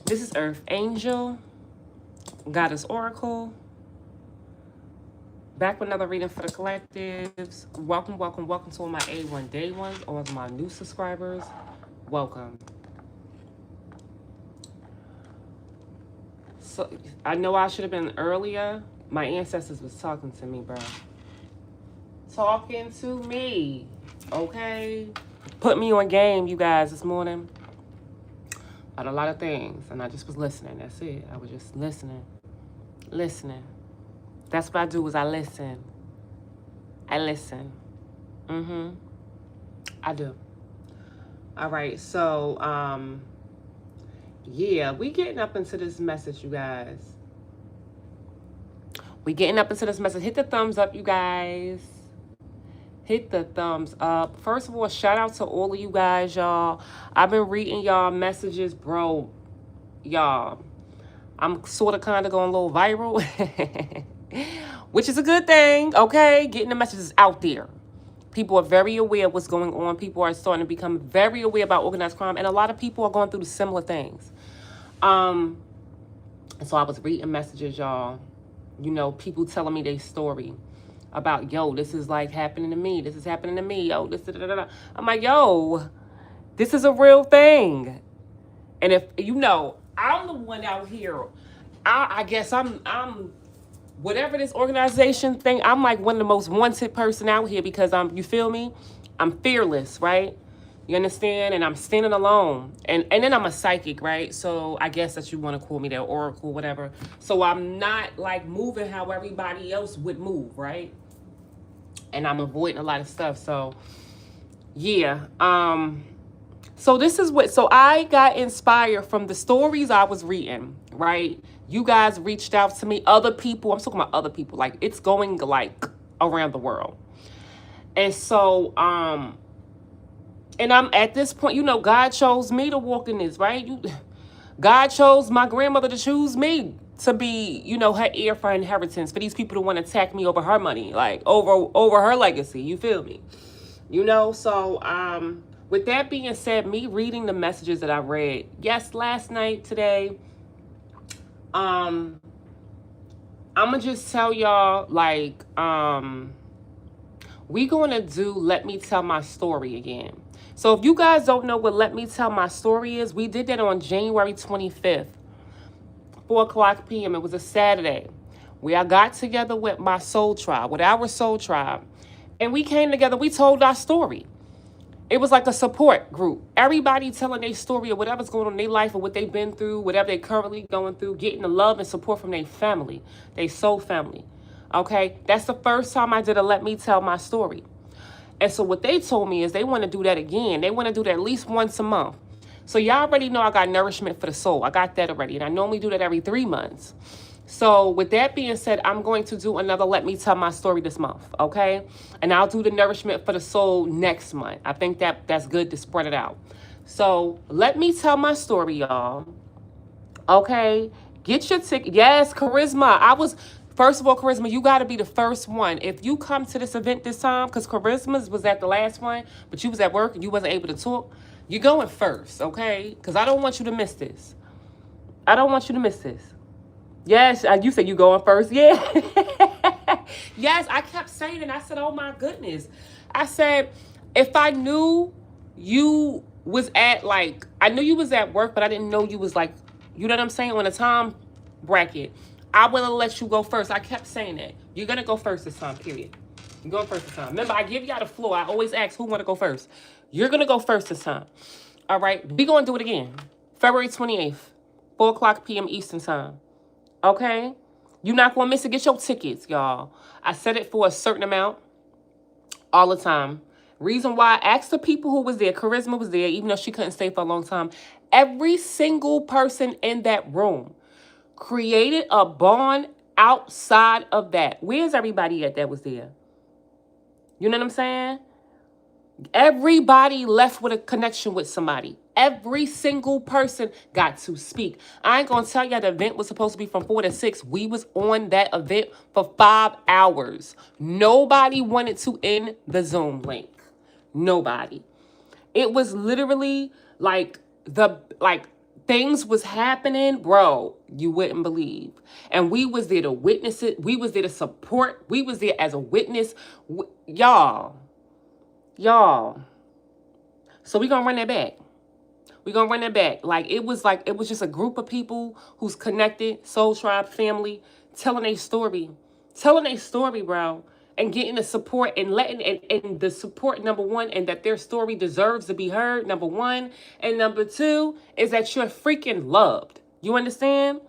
This is Earth Angel, Goddess Oracle. Back with another reading for the collectives. Welcome, welcome, welcome to all my A1 Day ones, all of my new subscribers. Welcome. So I know I should have been earlier. My ancestors was talking to me, bro. Talking to me. Okay. Put me on game, you guys, this morning. About a lot of things. And I just was listening. That's it. I was just listening. Listening. That's what I do is I listen. I listen. I do. All right. So, yeah, we getting up into this message, you guys. We getting up into this message. Hit the thumbs up, you guys. Hit the thumbs up. First of all, shout out to all of you guys, y'all. I've been reading y'all messages, bro. Y'all, I'm sort of kind of going a little viral, which is a good thing, okay? Getting the messages out there. People are very aware of what's going on. People are starting to become very aware about organized crime, and a lot of people are going through similar things. And so I was reading messages, y'all. You know, people telling me their story about, yo, this is like happening to me. This is happening to me. Yo, this, da, da, da, da. I'm like, yo, this is a real thing. And if, you know, I'm the one out here. I guess I'm whatever this organization thing, I'm like one of the most wanted person out here because you feel me? I'm fearless, right? You understand? And I'm standing alone. And then I'm a psychic, right? So I guess that you want to call me that oracle, whatever. So I'm not like moving how everybody else would move, right? And I'm avoiding a lot of stuff. So yeah. So this is so I got inspired from the stories I was reading, right? You guys reached out to me, other people. I'm talking about other people. Like, it's going like around the world. And so, and I'm at this point, you know, God chose me to walk in this, right? God chose my grandmother to choose me to be, you know, her heir for inheritance, for these people to want to attack me over her money, like over her legacy. You feel me? You know, so with that being said, me reading the messages that I read, yes, last night, today, I'm gonna just tell y'all, like, we gonna do Let Me Tell My Story again. So if you guys don't know what Let Me Tell My Story is, we did that on January 25th, 4 o'clock p.m. It was a Saturday, where I got together with my soul tribe, with our soul tribe, and we came together, we told our story. It was like a support group. Everybody telling their story of whatever's going on in their life or what they've been through, whatever they're currently going through, getting the love and support from their family, their soul family. Okay? That's the first time I did a Let Me Tell My Story. And so what they told me is they want to do that again. They want to do that at least once a month. So y'all already know I got nourishment for the soul. I got that already. And I normally do that every 3 months. So with that being said, I'm going to do another Let Me Tell My Story this month, okay? And I'll do the nourishment for the soul next month. I think that's good to spread it out. So let me tell my story, y'all. Okay? Get your ticket. Yes, Charisma. First of all, Charisma, you got to be the first one. If you come to this event this time, because Charisma's was at the last one, but you was at work and you wasn't able to talk, you're going first, okay? Because I don't want you to miss this. I don't want you to miss this. Yes, you said you going first. Yeah. Yes, I kept saying it. I said, oh my goodness. I said, if I knew you was at I knew you was at work, but I didn't know you was like, you know what I'm saying, on a time bracket, I want to let you go first. I kept saying that. You're going to go first this time, period. You're going first this time. Remember, I give y'all the floor. I always ask who want to go first. You're going to go first this time. All right. We're going to do it again. February 28th, 4 o'clock p.m. Eastern time. Okay? You're not going to miss it. Get your tickets, y'all. I set it for a certain amount all the time. Reason why I asked the people who was there, Charisma was there, even though she couldn't stay for a long time. Every single person in that room created a bond outside of that. Where's everybody at that was there? You know what I'm saying? Everybody left with a connection with somebody. Every single person got to speak. I ain't gonna tell you the event was supposed to be from 4 to 6. We was on that event for 5 hours. Nobody wanted to end the Zoom link. Nobody. It was literally like things was happening, bro, you wouldn't believe. And we was there to witness it. We was there to support. We was there as a witness. Y'all. So we gonna run that back. We gonna run that back. It was just a group of people who's connected, soul tribe, family, telling a story. Telling a story, bro. And getting the support and and the support, number one, and that their story deserves to be heard, number one. And number two is that you're freaking loved. You understand?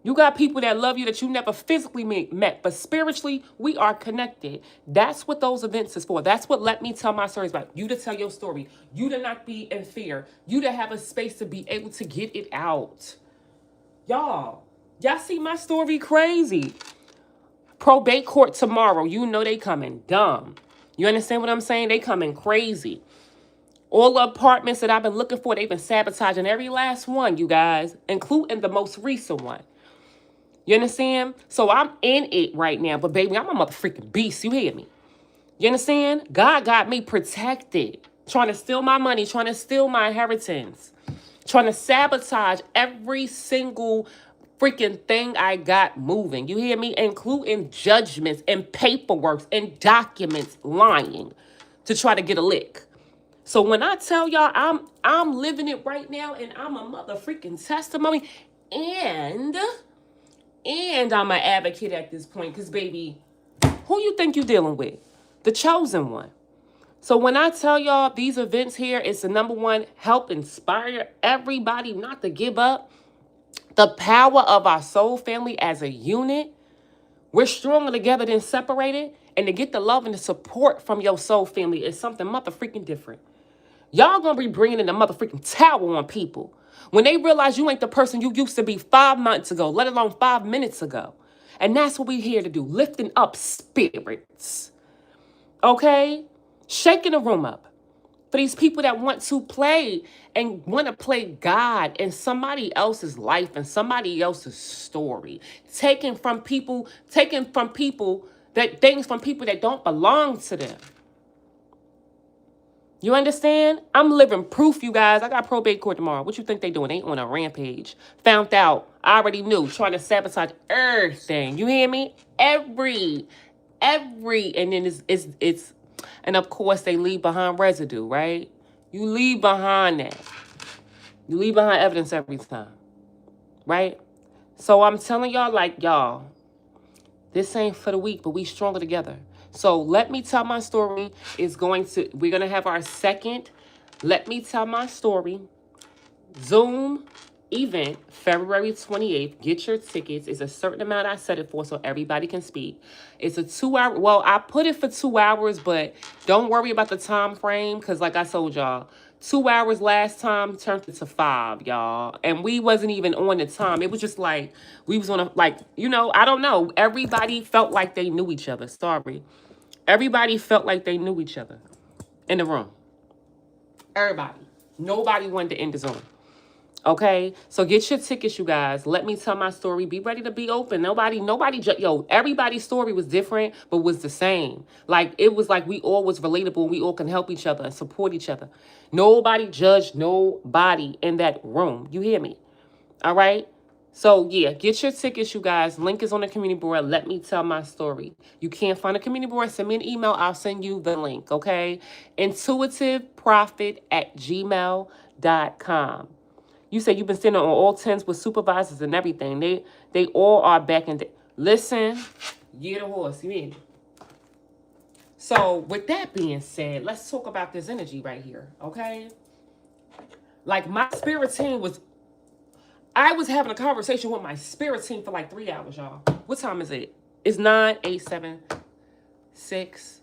You got people that love you that you never physically met, but spiritually, we are connected. That's what those events is for. That's what Let Me Tell My Story is about. You to tell your story. You to not be in fear. You to have a space to be able to get it out. Y'all see my story crazy. Probate court tomorrow. You know they coming dumb. You understand what I'm saying? They coming crazy. All the apartments that I've been looking for, they've been sabotaging every last one, you guys, including the most recent one. You understand? So I'm in it right now. But baby, I'm a motherfucking beast. You hear me? You understand? God got me protected. Trying to steal my money. Trying to steal my inheritance. Trying to sabotage every single freaking thing I got moving. You hear me? Including judgments and paperwork and documents lying to try to get a lick. So when I tell y'all I'm living it right now and I'm a motherfucking testimony and I'm an advocate at this point because, baby, who you think you're dealing with? The chosen one. So when I tell y'all these events here, it's the number one, help inspire everybody not to give up. The power of our soul family as a unit. We're stronger together than separated. And to get the love and the support from your soul family is something motherfucking different. Y'all gonna be bringing in the motherfucking tower on people. When they realize you ain't the person you used to be 5 months ago, let alone 5 minutes ago. And that's what we're here to do, lifting up spirits. Okay? Shaking the room up. For these people that want to play and want to play God in somebody else's life and somebody else's story. Taking from people things from people that don't belong to them. You understand? I'm living proof, you guys. I got probate court tomorrow. What you think they doing? They on a rampage. Found out. I already knew. Trying to sabotage everything. You hear me? Every. And then it's and of course they leave behind residue, right? You leave behind that. You leave behind evidence every time. Right? So I'm telling y'all, this ain't for the weak, but we stronger together. So Let Me Tell My Story we're going to have our second Let Me Tell My Story Zoom event, February 28th. Get your tickets. It's a certain amount I set it for so everybody can speak. It's a 2-hour, well, I put it for 2 hours, but don't worry about the time frame because like I told y'all, 2 hours last time turned into 5, y'all. And we wasn't even on the time. It was just like, we was on a, I don't know. Everybody felt like they knew each other. Sorry. Everybody felt like they knew each other in the room. Everybody. Nobody wanted to end the Zoom. Okay? So get your tickets, you guys. Let Me Tell My Story. Be ready to be open. Everybody's story was different, but was the same. It was like we all was relatable. We all can help each other and support each other. Nobody judged nobody in that room. You hear me? All right? So, yeah, get your tickets, you guys. Link is on the community board. Let Me Tell My Story. You can't find a community board, send me an email. I'll send you the link, okay? intuitiveprofit@gmail.com. You said you've been sitting on all 10s with supervisors and everything. They all are back in. Listen, get a horse. You mean? So, with that being said, let's talk about this energy right here, okay? My spirit team I was having a conversation with my spirit team for 3 hours, y'all. What time is it? It's 9, 8, 7, 6.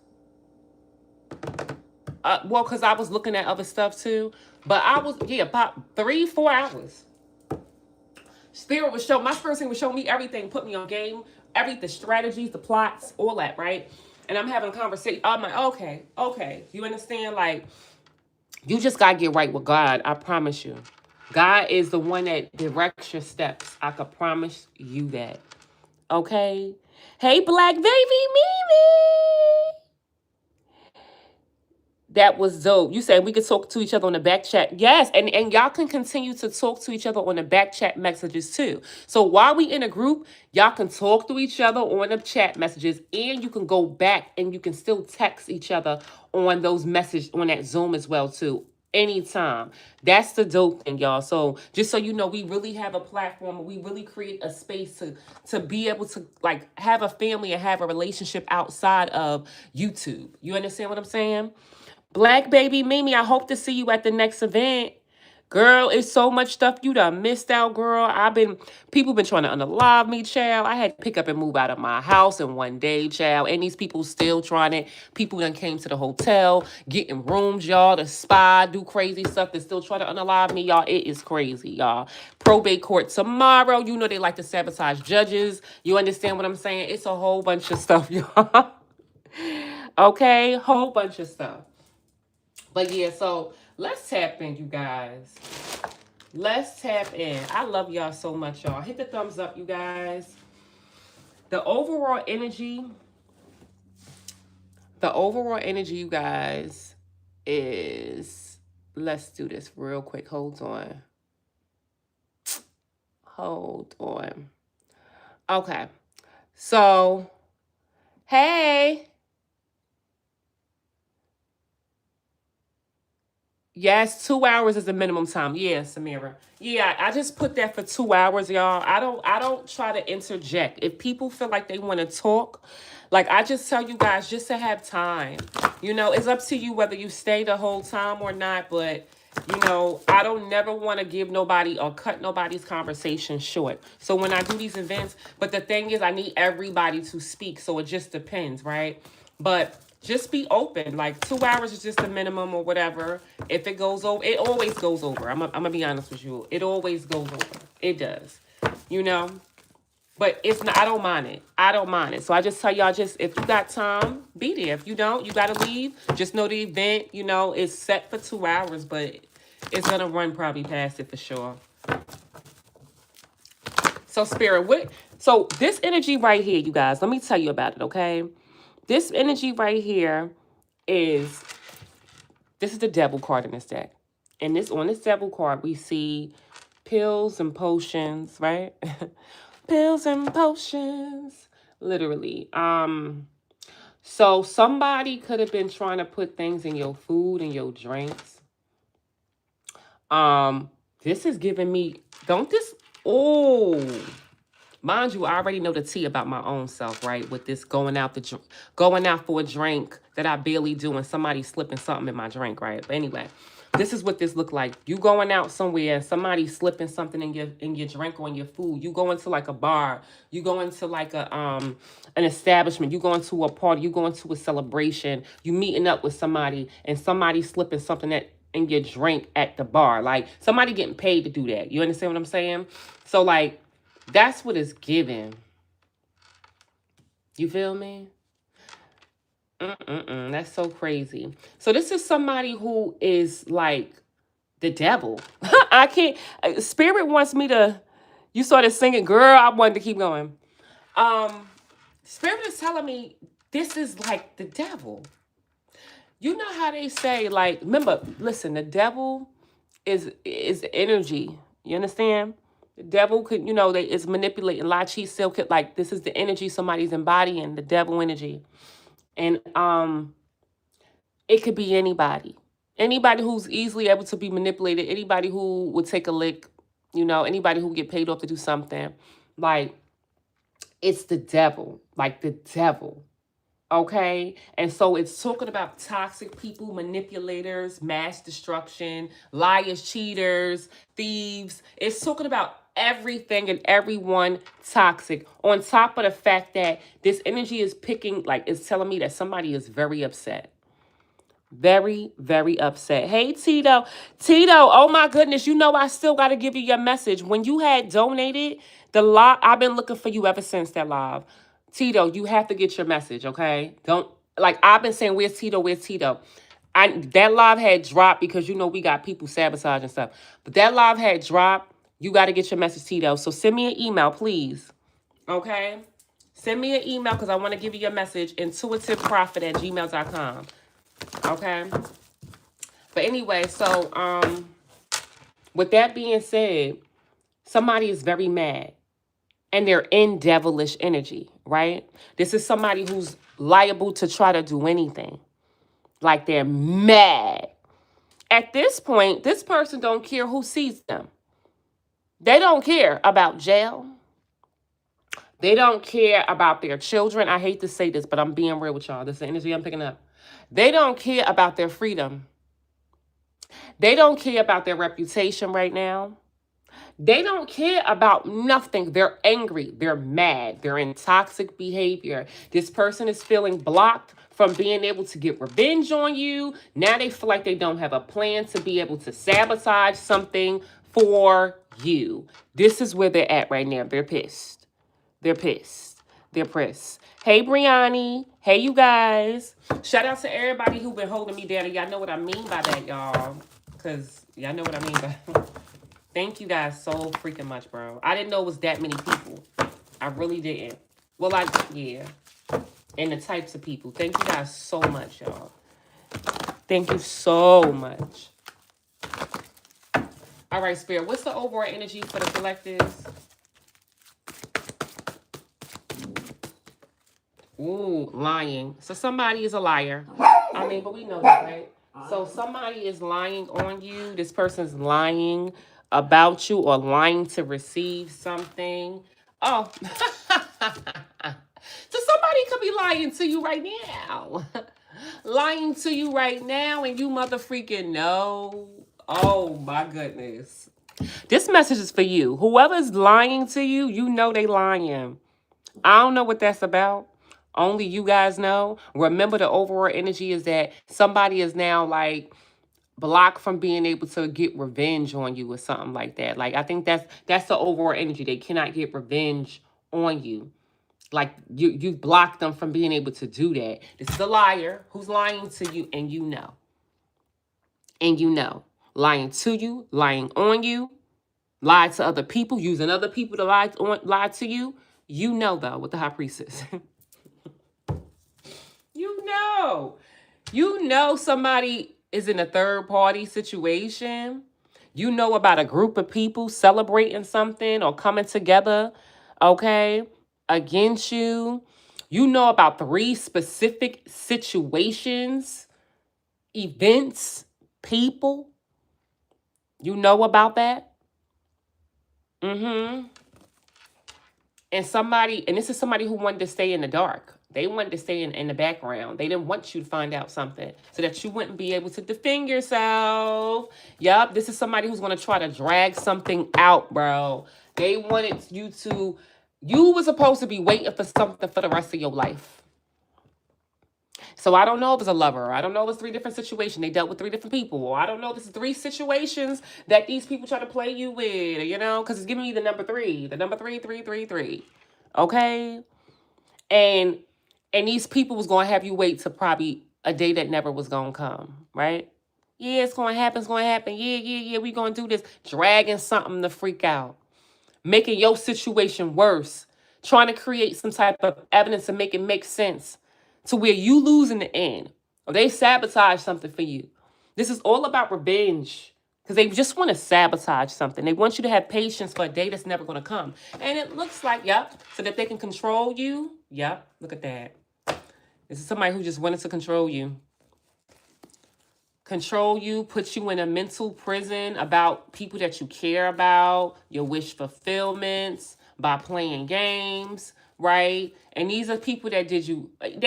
Well, because I was looking at other stuff too. But I was, about 3-4 hours. My spirit team was showing me everything, put me on game, the strategies, the plots, all that, right? And I'm having a conversation. I'm like, okay. You understand? You just got to get right with God. I promise you. God is the one that directs your steps. I can promise you that. Okay? Hey, Black Baby Mimi! That was dope. You said we could talk to each other on the back chat. Yes, and y'all can continue to talk to each other on the back chat messages too. So while we in a group, y'all can talk to each other on the chat messages, and you can go back and you can still text each other on those messages on that Zoom as well too. Anytime. That's the dope thing, y'all. So just so you know, we really have a platform. We really create a space to be able to like have a family and have a relationship outside of YouTube. You understand what I'm saying? Black baby Mimi, I hope to see you at the next event. Girl, it's so much stuff you done missed out, girl. People been trying to unalive me, child. I had to pick up and move out of my house in one day, child. And these people still trying it. People done came to the hotel, getting rooms, y'all, to spy, do crazy stuff. They still try to unalive me, y'all. It is crazy, y'all. Probate court tomorrow. You know they like to sabotage judges. You understand what I'm saying? It's a whole bunch of stuff, y'all. Okay? Whole bunch of stuff. But yeah, so let's tap in, you guys. Let's tap in. I love y'all so much, y'all. Hit the thumbs up, you guys. The overall energy, you guys, is, let's do this real quick. Hold on. Okay. So, hey. Yes, 2 hours is the minimum time. Yeah, Samira. Yeah, I just put that for 2 hours, y'all. I don't try to interject. If people feel like they want to talk, like I just tell you guys just to have time. You know, it's up to you whether you stay the whole time or not, but you know, I don't never want to give nobody or cut nobody's conversation short. So when I do these events, but the thing is I need everybody to speak, so it just depends, right? But just be open. Like 2 hours is just the minimum or whatever. If it goes over, it always goes over. I'm gonna be honest with you. It always goes over. It does. You know? But it's not, I don't mind it. I don't mind it. So I just tell y'all, just if you got time, be there. If you don't, you gotta leave. Just know the event, you know, is set for 2 hours, but it's gonna run probably past it for sure. So Spirit, so this energy right here, you guys, let me tell you about it, okay? This energy right here this is the devil card in this deck. And on this devil card, we see pills and potions, right? Pills and potions, literally. So somebody could have been trying to put things in your food and your drinks. This is giving me, mind you, I already know the tea about my own self, right? With this going out for a drink that I barely do and somebody slipping something in my drink, right? But anyway, this is what this look like. You going out somewhere, somebody slipping something in your drink or in your food. You go into like a bar, you go into like an establishment, you go into a party, you go into a celebration, you meeting up with somebody and somebody slipping something in your drink at the bar. Like somebody getting paid to do that. You understand what I'm saying? So like, that's what it's giving. You feel me? That's so crazy. So this is somebody who is like the devil. I can't. Spirit wants me to. You started singing, girl. I wanted to keep going. Spirit is telling me this is like the devil. You know how they say, like, remember, listen, the devil is energy. You understand? The devil could, you know, it's manipulating, lie, cheat, steal, like this is the energy somebody's embodying, the devil energy. And it could be anybody. Anybody who's easily able to be manipulated, anybody who would take a lick, you know, anybody who get paid off to do something. Like, it's the devil. Like the devil. Okay, and so it's talking about toxic people, manipulators, mass destruction, liars, cheaters, thieves. It's talking about everything and everyone toxic. On top of the fact that this energy is picking, like it's telling me that somebody is very upset. Very, very upset. Hey, Tito. Tito, oh my goodness. You know I still got to give you your message. When you had donated the live, I've been looking for you ever since that live. Tito, you have to get your message, okay? Don't, like, I've been saying, where's Tito? Where's Tito? That live had dropped because, you know, we got people sabotage and stuff. But that live had dropped. You got to get your message, Tito. So send me an email, please. Okay? Send me an email because I want to give you your message, intuitiveprofit@gmail.com. Okay? But anyway, so with that being said, somebody is very mad and they're in devilish energy, right? This is somebody who's liable to try to do anything. Like they're mad. At this point, this person don't care who sees them. They don't care about jail. They don't care about their children. I hate to say this, but I'm being real with y'all. This is the energy I'm picking up. They don't care about their freedom. They don't care about their reputation right now. They don't care about nothing. They're angry. They're mad. They're in toxic behavior. This person is feeling blocked from being able to get revenge on you. Now they feel like they don't have a plan to be able to sabotage something for you. This is where they're at right now. They're pissed. They're pissed. They're pissed. Hey, Brianni. Hey, you guys. Shout out to everybody who been holding me down. Y'all know what I mean by that, y'all. Because y'all know what I mean by Thank you guys so freaking much, bro. I didn't know it was that many people. I really didn't. Well, yeah. And the types of people. Thank you guys so much, y'all. Thank you so much. All right, Spirit. What's the overall energy for the collectives? Ooh, lying. So somebody is a liar. I mean, but we know that, right? So somebody is lying on you. This person's lying about you or lying to receive something. Oh. So somebody could be lying to you right now. Lying to you right now and you mother freaking know. Oh my goodness. This message is for you. Whoever's lying to you, you know they lying. I don't know what that's about. Only you guys know. Remember, the overall energy is that somebody is now like blocked from being able to get revenge on you or something like that. Like, I think that's the overall energy. They cannot get revenge on you. Like, you've blocked them from being able to do that. This is a liar who's lying to you, and you know. And you know. Lying to you, lying on you, lied to other people, using other people to lie to you. You know, though, with the High Priestess. You know somebody is in a third party situation. You know about a group of people celebrating something or coming together, okay, against you. You know about 3 specific situations, events, people. You know about that. And this is somebody who wanted to stay in the dark. They wanted to stay in the background. They didn't want you to find out something so that you wouldn't be able to defend yourself. Yup, this is somebody who's going to try to drag something out, bro. They wanted you were supposed to be waiting for something for the rest of your life. So I don't know if it's a lover. I don't know if it's 3 different situations. They dealt with 3 different people. Or I don't know if it's 3 situations that these people try to play you with, you know, because it's giving me the number 3. The number 3, 3, 3, 3. Okay? And these people was going to have you wait to probably a day that never was going to come, right? Yeah, it's going to happen. It's going to happen. Yeah. We going to do this. Dragging something to freak out. Making your situation worse. Trying to create some type of evidence to make it make sense. To where you lose in the end. Or they sabotage something for you. This is all about revenge. Because they just want to sabotage something. They want you to have patience for a day that's never going to come. And it looks like, yep, so that they can control you. Yep, look at that. This is somebody who just wanted to control you. Control you, put you in a mental prison about people that you care about, your wish fulfillments, by playing games, right? And these are people that they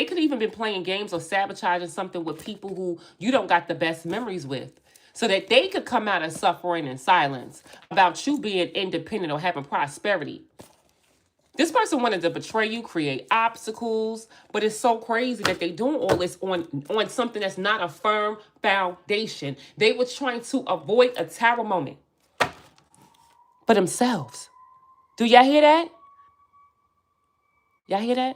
could have even been playing games or sabotaging something with people who you don't got the best memories with. So that they could come out of suffering in silence about you being independent or having prosperity. This person wanted to betray you, create obstacles, but it's so crazy that they doing all this on something that's not a firm foundation. They were trying to avoid a tower moment for themselves. Do y'all hear that? Y'all hear that?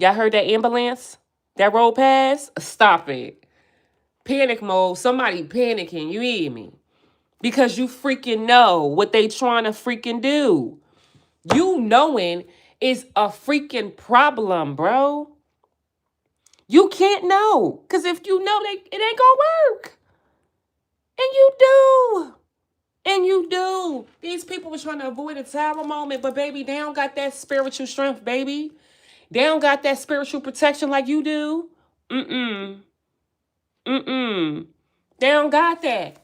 Y'all heard that ambulance? That road past? Stop it. Panic mode. Somebody panicking. You hear me? Because you freaking know what they trying to freaking do. You knowing is a freaking problem, bro. You can't know. Because if you know, it ain't going to work. And you do. And you do. These people were trying to avoid a tower moment, but baby, they don't got that spiritual strength, baby. They don't got that spiritual protection like you do. Mm-mm. Mm-mm. They don't got that.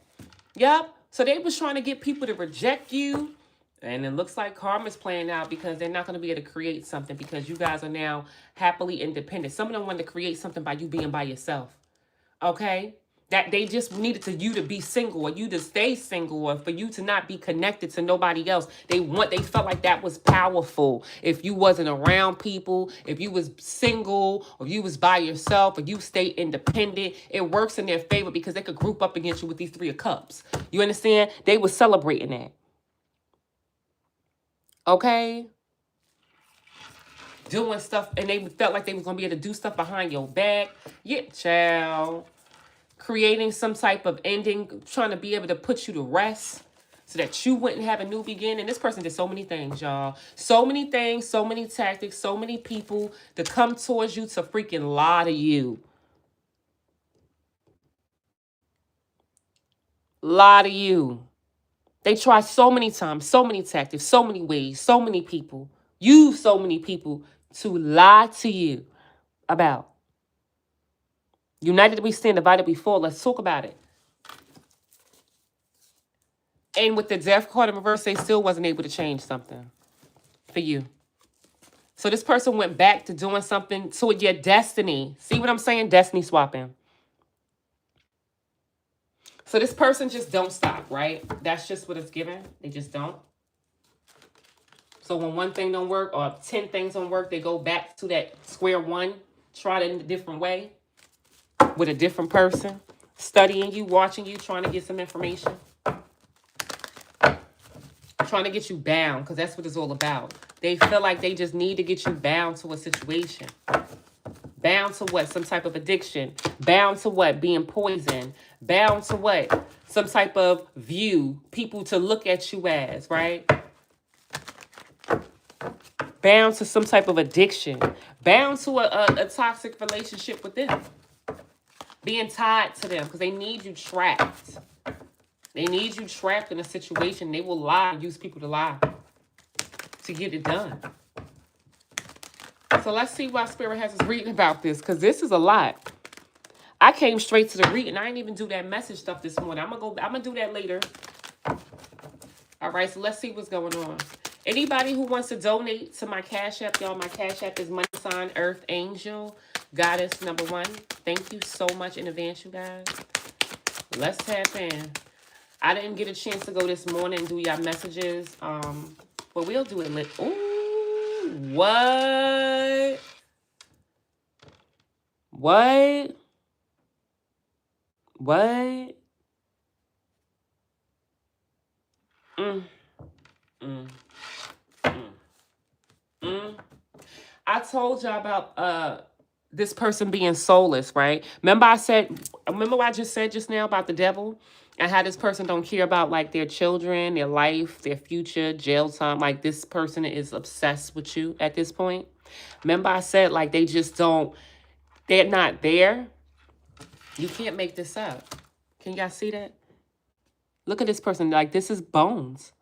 Yep. So they was trying to get people to reject you. And it looks like karma's playing out because they're not going to be able to create something because you guys are now happily independent. Some of them wanted to create something by you being by yourself. Okay? That they just needed you to be single or you to stay single or for you to not be connected to nobody else. They felt like that was powerful. If you wasn't around people, if you was single or you was by yourself or you stay independent, it works in their favor because they could group up against you with these 3 of cups. You understand? They were celebrating that. Okay? Doing stuff and they felt like they was going to be able to do stuff behind your back. Yeah, child. Creating some type of ending, trying to be able to put you to rest so that you wouldn't have a new beginning. This person did so many things, y'all. So many things, so many tactics, so many people to come towards you to freaking lie to you. Lie to you. They try so many times, so many tactics, so many ways, so many people. Use so many people to lie to you about. United we stand, divided we fall. Let's talk about it. And with the death card in reverse, they still wasn't able to change something for you. So this person went back to doing something to your destiny. See what I'm saying? Destiny swapping. So this person just don't stop, right? That's just what it's given. They just don't. So when one thing don't work or 10 things don't work, they go back to that square one, try it in a different way with a different person, studying you, watching you, trying to get some information. Trying to get you bound because that's what it's all about. They feel like they just need to get you bound to a situation. Bound to what? Some type of addiction. Bound to what? Being poisoned. Bound to what? Some type of view. People to look at you as, right? Bound to some type of addiction. Bound to a toxic relationship with them. Being tied to them because they need you trapped. They need you trapped in a situation. They will lie and use people to lie to get it done. So let's see why Spirit has us reading about this, because this is a lot. I came straight to the reading. I didn't even do that message stuff this morning. I'm gonna do that later. All right, so let's see what's going on. Anybody who wants to donate to my Cash App, y'all, my Cash App is # Earth Angel Goddess #1. Thank you so much in advance, you guys. Let's tap in. I didn't get a chance to go this morning and do y'all messages. But we'll do it later. Ooh, what? What? What? I told y'all about this person being soulless, right? Remember what I just said just now about the devil? And how this person don't care about like their children, their life, their future, jail time. Like this person is obsessed with you at this point. Remember I said like they just don't, they're not there. You can't make this up. Can y'all see that? Look at this person. Like this is bones.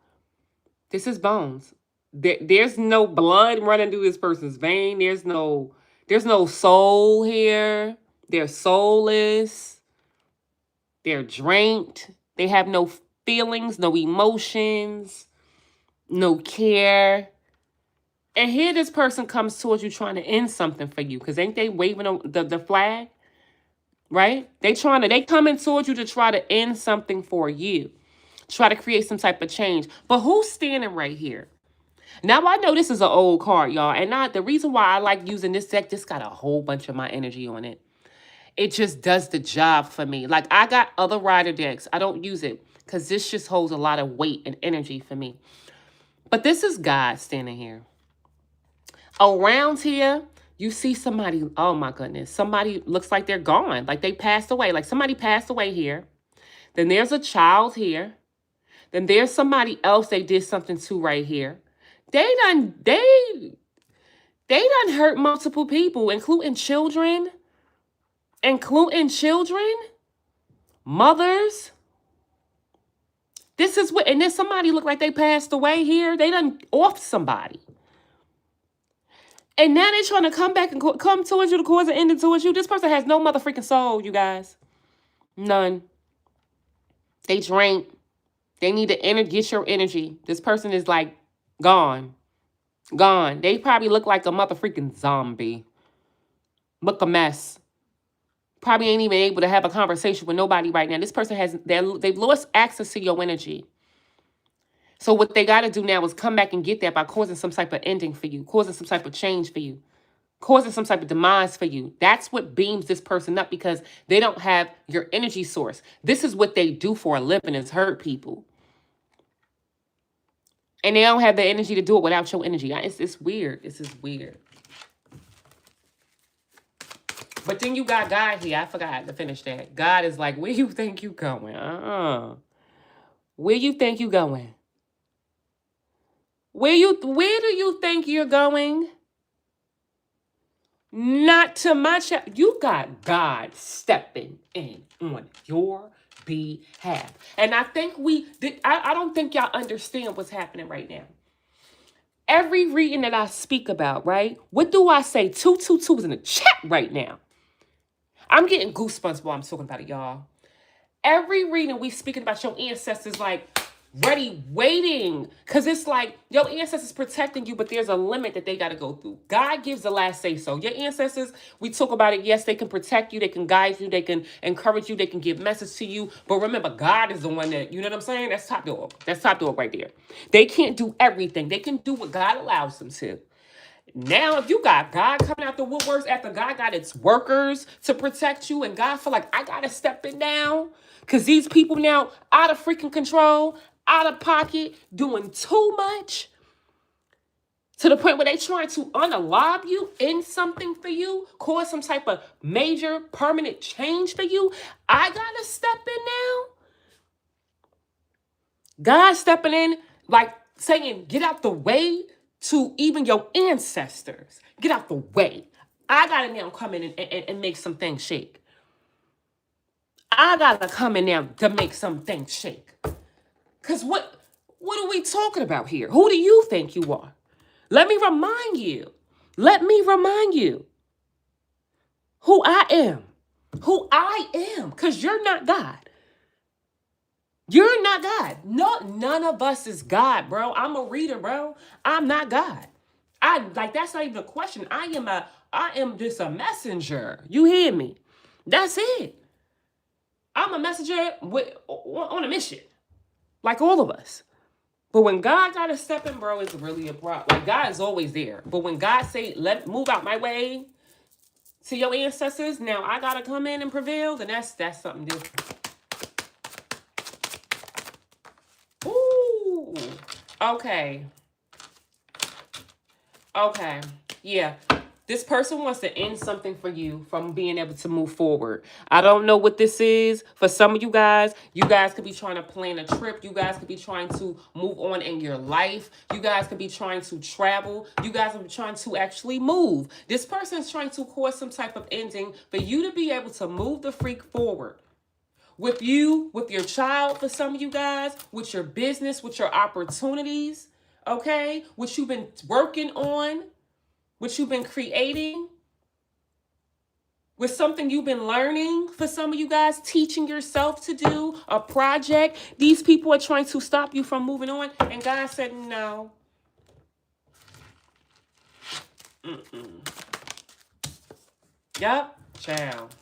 This is bones. There's no blood running through this person's vein. There's no soul here. They're soulless. They're drained. They have no feelings, no emotions, no care. And here this person comes towards you trying to end something for you. Because ain't they waving the flag? Right? They coming towards you to try to end something for you. Try to create some type of change. But who's standing right here? Now, I know this is an old card, y'all. And the reason why I like using this deck, this got a whole bunch of my energy on it. It just does the job for me. Like, I got other rider decks. I don't use it because this just holds a lot of weight and energy for me. But this is God standing here. Around here, you see somebody, oh my goodness. Somebody looks like they're gone. Like they passed away. Like somebody passed away here. Then there's a child here. Then there's somebody else they did something to right here. They done hurt multiple people, including children. including children, mothers. This is what, and then somebody look like they passed away here. They done off somebody. And now they're trying to come back and come towards you to cause an ending towards you. This person has no motherfucking soul, you guys. None. They drink. They need to get your energy. This person is like gone. Gone. They probably look like a motherfucking zombie. Look a mess. Probably ain't even able to have a conversation with nobody right now. This person they've lost access to your energy. So what they got to do now is come back and get that by causing some type of ending for you, causing some type of change for you, causing some type of demise for you. That's what beams this person up because they don't have your energy source. This is what they do for a living is hurt people. And they don't have the energy to do it without your energy. It's weird. This is weird. But then you got God here. I forgot to finish that. God is like, where you think you going? Where you think you going? Where do you think you're going? Not to my child. You got God stepping in on your behalf. And I think I don't think y'all understand what's happening right now. Every reading that I speak about, right? What do I say? 222 is in the chat right now. I'm getting goosebumps while I'm talking about it, y'all. Every reading we speaking about your ancestors, like, ready, waiting. Because it's like, your ancestors protecting you, but there's a limit that they got to go through. God gives the last say so. Your ancestors, we talk about it, yes, they can protect you, they can guide you, they can encourage you, they can give message to you. But remember, God is the one that, you know what I'm saying? That's top dog. That's top dog right there. They can't do everything. They can do what God allows them to. Now, if you got God coming out the woodworks after God got its workers to protect you and God feel like, I got to step it down because these people now out of freaking control, out of pocket, doing too much to the point where they trying to unalive you in something for you, cause some type of major permanent change for you. I got to step in now. God stepping in, like saying, get out the way to even your ancestors. Get out the way. I got to now come in and make some things shake. I got to come in now to make some things shake. Because what are we talking about here? Who do you think you are? Let me remind you. Let me remind you who I am. Who I am. Because you're not God. You're not God. No, none of us is God, bro. I'm a reader, bro. I'm not God. That's not even a question. I am just a messenger. You hear me? That's it. I'm a messenger on a mission. Like all of us. But when God got to step in, bro, it's really a problem. Like, God is always there. But when God say, move out my way to your ancestors, now I got to come in and prevail, then that's something different. Ooh. Okay. Yeah. This person wants to end something for you from being able to move forward. I don't know what this is. For some of you guys could be trying to plan a trip. You guys could be trying to move on in your life. You guys could be trying to travel. You guys are trying to actually move. This person is trying to cause some type of ending for you to be able to move the freak forward. With you, with your child, for some of you guys, with your business, with your opportunities, okay? What you've been working on. What you've been creating, with something you've been learning, for some of you guys, teaching yourself to do a project. These people are trying to stop you from moving on. And God said, no. Yup, child.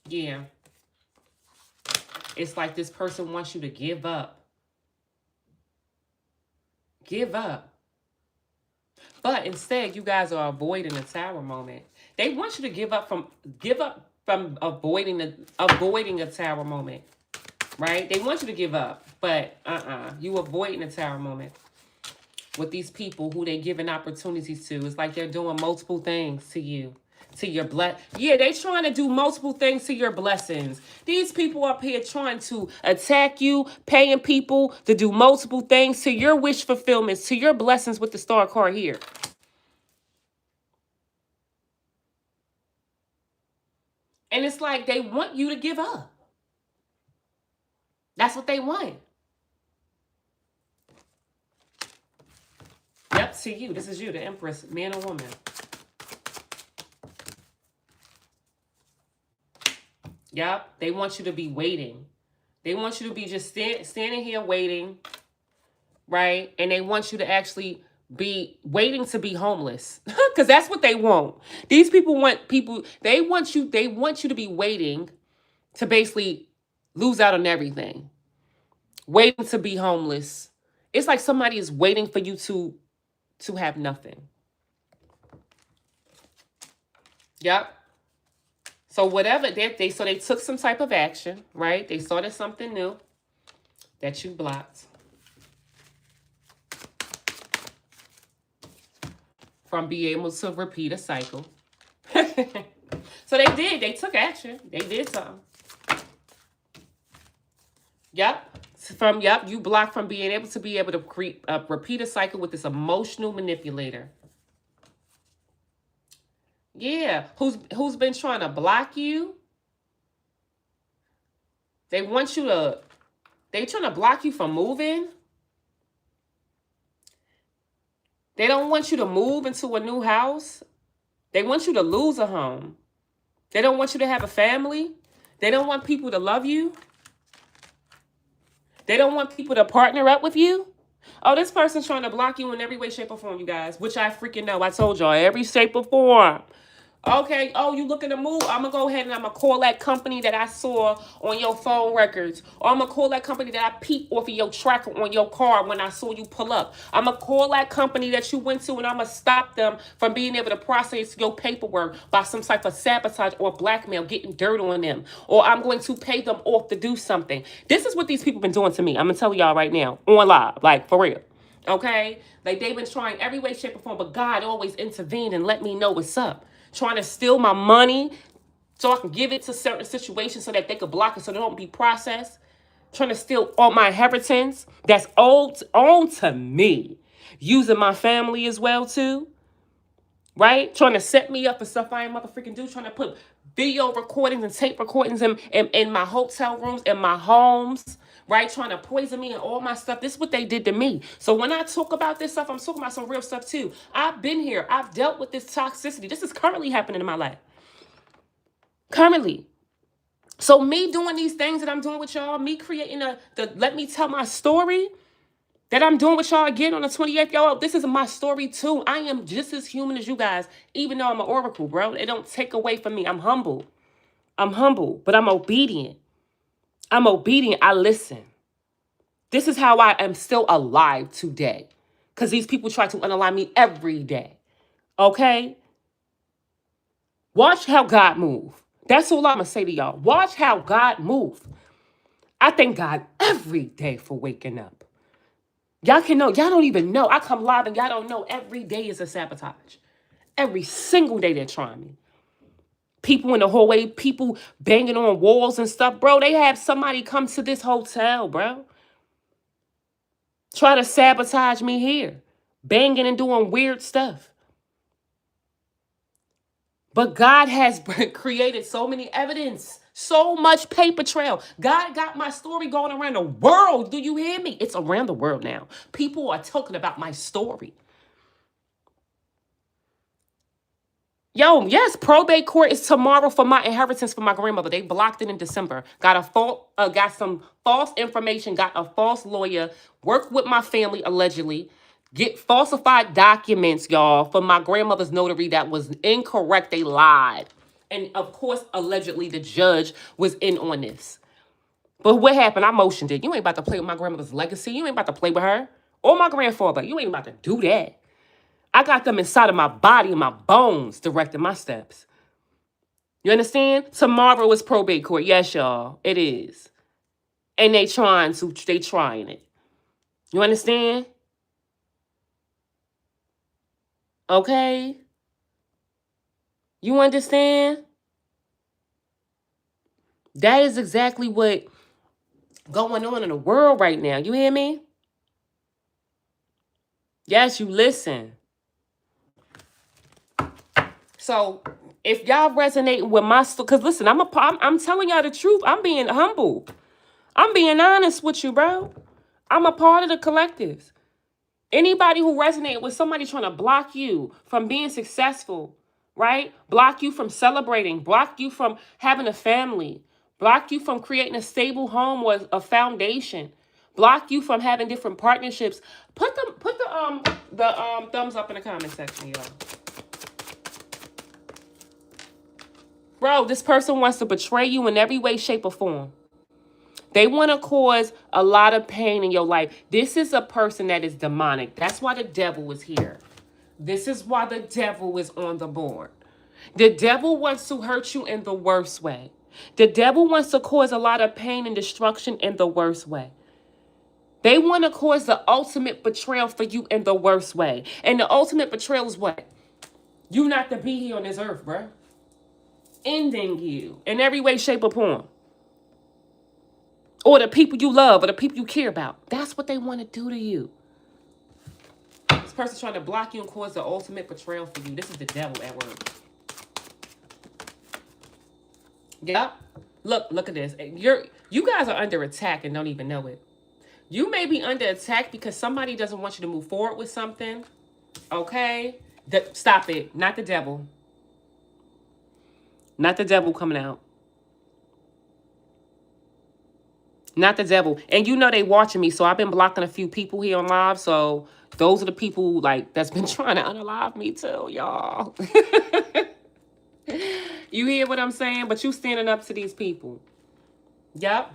Yeah. It's like this person wants you to give up. Give up. But instead, you guys are avoiding the tower moment. They want you to give up from avoiding a tower moment, right? They want you to give up, but you avoiding the tower moment with these people who they giving opportunities to. It's like they're doing multiple things to you, to your Yeah, they trying to do multiple things to your blessings. These people up here trying to attack you, paying people to do multiple things to your wish fulfillments, to your blessings with the star card here. And it's like they want you to give up. That's what they want. Yep, see you. This is you, the Empress, man or woman. Yep, they want you to be waiting. They want you to be just standing here waiting, right? And they want you to actually be waiting to be homeless. Because that's what they want. These people want people, they want you to be waiting to basically lose out on everything. Waiting to be homeless. It's like somebody is waiting for you to have nothing. Yep. So whatever they took some type of action, right? They started something new that you blocked from being able to repeat a cycle. So they took action. They did something. Yep. You blocked from being able to repeat a cycle with this emotional manipulator. Yeah, who's been trying to block you? They're trying to block you from moving. They don't want you to move into a new house. They want you to lose a home. They don't want you to have a family. They don't want people to love you. They don't want people to partner up with you. Oh, this person's trying to block you in every way, shape, or form, you guys, which I freaking know. I told y'all, every shape or form. Okay, oh, you looking to move? I'm going to go ahead and I'm going to call that company that I saw on your phone records. Or I'm going to call that company that I peeped off of your tracker on your car when I saw you pull up. I'm going to call that company that you went to and I'm going to stop them from being able to process your paperwork by some type of sabotage or blackmail, getting dirt on them. Or I'm going to pay them off to do something. This is what these people been doing to me. I'm going to tell y'all right now, on live, like for real. Okay? Like they've been trying every way, shape, or form, but God always intervened and let me know what's up. Trying to steal my money so I can give it to certain situations so that they could block it so they don't be processed. Trying to steal all my inheritance that's owned to me. Using my family as well too. Right? Trying to set me up for stuff I ain't motherfucking do. Trying to put video recordings and tape recordings in my hotel rooms, in my homes. Right? Trying to poison me and all my stuff. This is what they did to me. So when I talk about this stuff, I'm talking about some real stuff too. I've been here. I've dealt with this toxicity. This is currently happening in my life. Currently. So me doing these things that I'm doing with y'all, me creating the let me tell my story that I'm doing with y'all again on the 28th. Y'all, this is my story too. I am just as human as you guys, even though I'm an oracle, bro. It don't take away from me. I'm humble. But I'm obedient. I listen. This is how I am still alive today. Because these people try to unalive me every day. Okay? Watch how God move. That's all I'm going to say to y'all. Watch how God move. I thank God every day for waking up. Y'all can know. Y'all don't even know. I come live and y'all don't know. Every day is a sabotage. Every single day they're trying me. People in the hallway, people banging on walls and stuff. Bro, they have somebody come to this hotel, bro. Try to sabotage me here. Banging and doing weird stuff. But God has created so many evidence. So much paper trail. God got my story going around the world. Do you hear me? It's around the world now. People are talking about my story. Yo, yes, probate court is tomorrow for my inheritance for my grandmother. They blocked it in December. Got some false information, got a false lawyer, worked with my family allegedly, get falsified documents, y'all, for my grandmother's notary that was incorrect. They lied. And of course, allegedly, the judge was in on this. But what happened? I motioned it. You ain't about to play with my grandmother's legacy. You ain't about to play with her. Or my grandfather. You ain't about to do that. I got them inside of my body and my bones directing my steps. You understand? Tomorrow is probate court. Yes, y'all. It is. And they trying it. You understand? Okay? You understand? That is exactly what going on in the world right now. You hear me? Yes, you listen. So If y'all resonating with my story, because listen, I'm telling y'all the truth. I'm being humble. I'm being honest with you, bro. I'm a part of the collectives. Anybody who resonated with somebody trying to block you from being successful, right? Block you from celebrating, block you from having a family, block you from creating a stable home or a foundation, block you from having different partnerships. Put the thumbs up in the comment section, y'all. Bro, this person wants to betray you in every way, shape, or form. They want to cause a lot of pain in your life. This is a person that is demonic. That's why the devil is here. This is why the devil is on the board. The devil wants to hurt you in the worst way. The devil wants to cause a lot of pain and destruction in the worst way. They want to cause the ultimate betrayal for you in the worst way. And the ultimate betrayal is what? You not to be here on this earth, bruh. Ending you in every way, shape, or form. Or the people you love or the people you care about. That's what they want to do to you. This person's trying to block you and cause the ultimate betrayal for you. This is the devil at work. Yep. Look at this. You guys are under attack and don't even know it. You may be under attack because somebody doesn't want you to move forward with something. Okay? Stop it. Not the devil. Not the devil coming out. Not the devil. And you know they watching me, so I've been blocking a few people here on live, so those are the people like that's been trying to unalive me too, y'all. You hear what I'm saying? But you standing up to these people. Yep.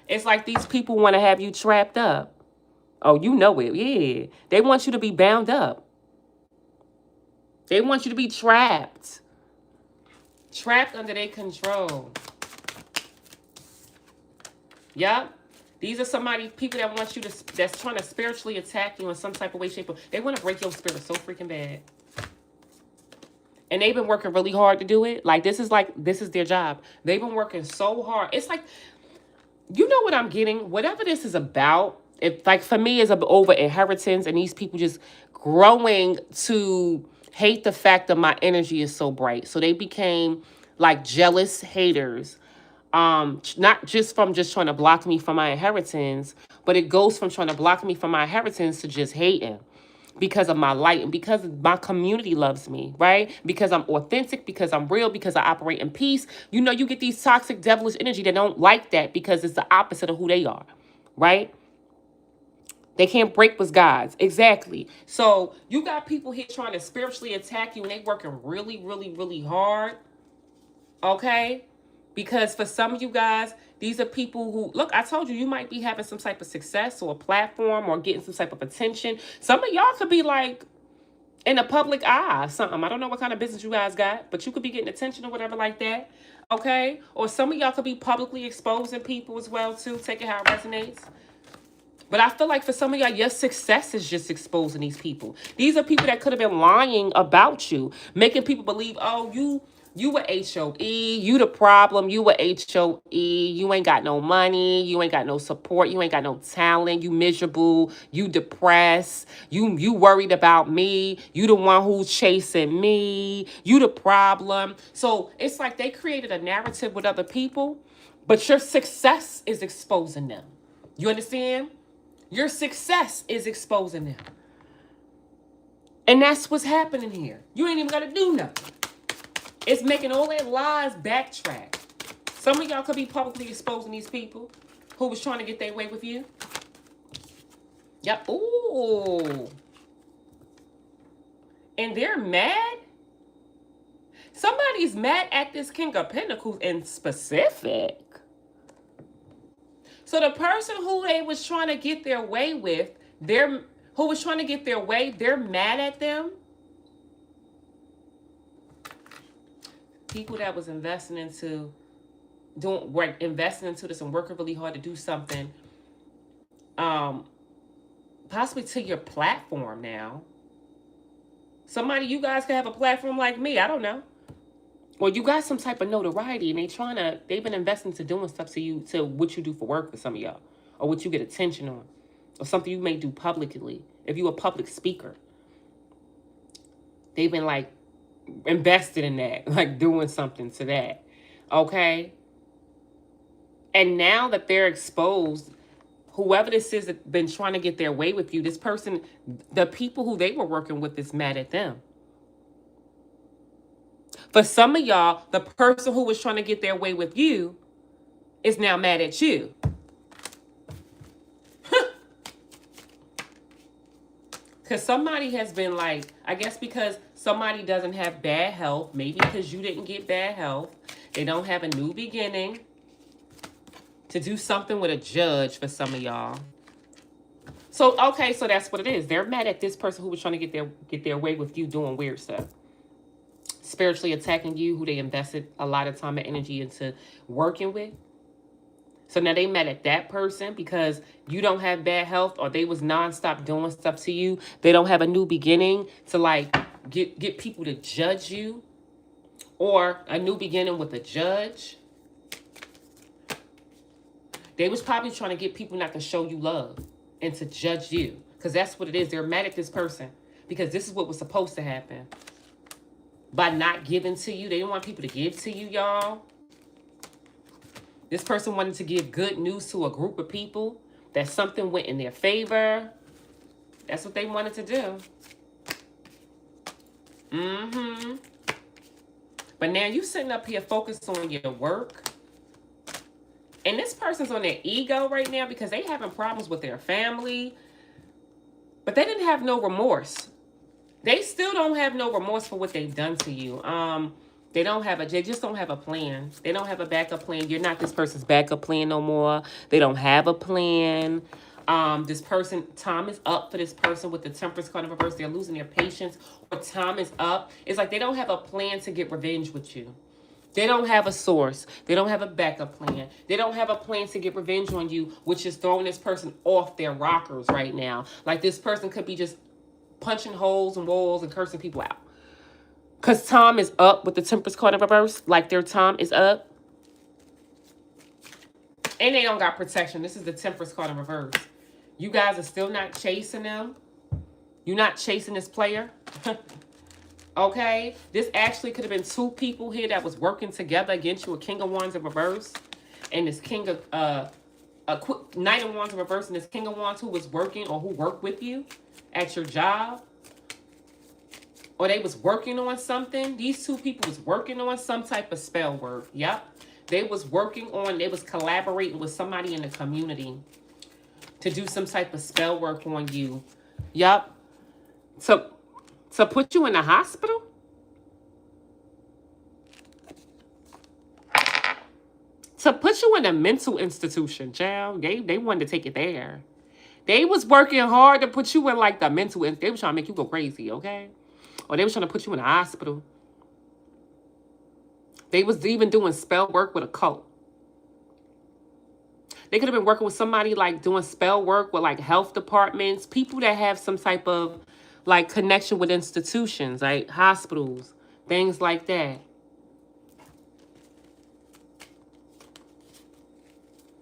It's like these people want to have you trapped up. Oh, you know it. Yeah. They want you to be bound up. They want you to be trapped. Trapped under their control. Yep. These are people that want you that's trying to spiritually attack you in some type of way, shape, or they want to break your spirit so freaking bad. And they've been working really hard to do it. This is their job. They've been working so hard. It's like, you know what I'm getting? Whatever this is about, for me, it's over inheritance and these people just growing to hate the fact that my energy is so bright. So they became like jealous haters. Not just from just trying to block me from my inheritance, but it goes from trying to block me from my inheritance to just hating because of my light and because my community loves me, right? Because I'm authentic, because I'm real, because I operate in peace. You know, you get these toxic, devilish energy that don't like that because it's the opposite of who they are, right? They can't break with God's. Exactly. So you got people here trying to spiritually attack you and they working really, really, really hard. Okay? Because for some of you guys, these are people who, look, I told you, you might be having some type of success or a platform or getting some type of attention. Some of y'all could be like in the public eye or something. I don't know what kind of business you guys got, but you could be getting attention or whatever like that. Okay? Or some of y'all could be publicly exposing people as well too. Take it how it resonates. But I feel like for some of y'all, your success is just exposing these people. These are people that could have been lying about you, making people believe, oh, you were HOE, you the problem, you were HOE, you ain't got no money, you ain't got no support, you ain't got no talent, you miserable, you depressed, you worried about me, you the one who's chasing me, you the problem. So it's like they created a narrative with other people, but your success is exposing them. You understand? Your success is exposing them. And that's what's happening here. You ain't even got to do nothing. It's making all their lies backtrack. Some of y'all could be publicly exposing these people who was trying to get their way with you. Yep. Ooh. And they're mad? Somebody's mad at this King of Pentacles in specific. So the person who they was trying to get their way with, they're mad at them. People that was investing into this and working really hard to do something, possibly to your platform now. Somebody, you guys could have a platform like me. I don't know. Or you got some type of notoriety and they've been investing to doing stuff to you, to what you do for work for some of y'all. Or what you get attention on. Or something you may do publicly. If you're a public speaker. They've been like invested in that, like doing something to that. Okay? And now that they're exposed, whoever this is that been trying to get their way with you, this person, the people who they were working with is mad at them. For some of y'all, the person who was trying to get their way with you is now mad at you. Because somebody has been like, I guess because somebody doesn't have bad health, maybe because you didn't get bad health, they don't have a new beginning to do something with a judge for some of y'all. So, okay, so that's what it is. They're mad at this person who was trying to get their way with you doing weird stuff. Spiritually attacking you, who they invested a lot of time and energy into working with. So now they mad at that person because you don't have bad health, or they was nonstop doing stuff to you. They don't have a new beginning to like get people to judge you, or a new beginning with a judge. They was probably trying to get people not to show you love and to judge you, because that's what it is. They're mad at this person because this is what was supposed to happen. By not giving to you, they didn't want people to give to you, y'all. This person wanted to give good news to a group of people that something went in their favor. That's what they wanted to do. But now you sitting up here focused on your work. And this person's on their ego right now because they having problems with their family. But they didn't have no remorse. They still don't have no remorse for what they've done to you. They just don't have a plan. They don't have a backup plan. You're not this person's backup plan no more. They don't have a plan. This person, time is up for this person with the Temperance card in reverse. They're losing their patience, or time is up. It's like they don't have a plan to get revenge with you. They don't have a source. They don't have a backup plan. They don't have a plan to get revenge on you, which is throwing this person off their rockers right now. Like this person could be just punching holes in walls and cursing people out. Because time is up with the Temperance card in reverse. Like their time is up. And they don't got protection. This is the Temperance card in reverse. You guys are still not chasing them. You're not chasing this player. Okay? This actually could have been two people here that was working together against you. A King of Wands in reverse. And this King of... Knight of Wands in reverse. And this King of Wands who was working, or who worked with you at your job, or they was working on something. These two people was working on some type of spell work. Yep. They was collaborating with somebody in the community to do some type of spell work on you. Yep. To put you in the hospital? To put you in a mental institution, child. They wanted to take it there. They was working hard to put you in like the mental. They was trying to make you go crazy, okay? Or they was trying to put you in a hospital. They was even doing spell work with a cult. They could have been working with somebody like doing spell work with like health departments, people that have some type of like connection with institutions, like hospitals, things like that.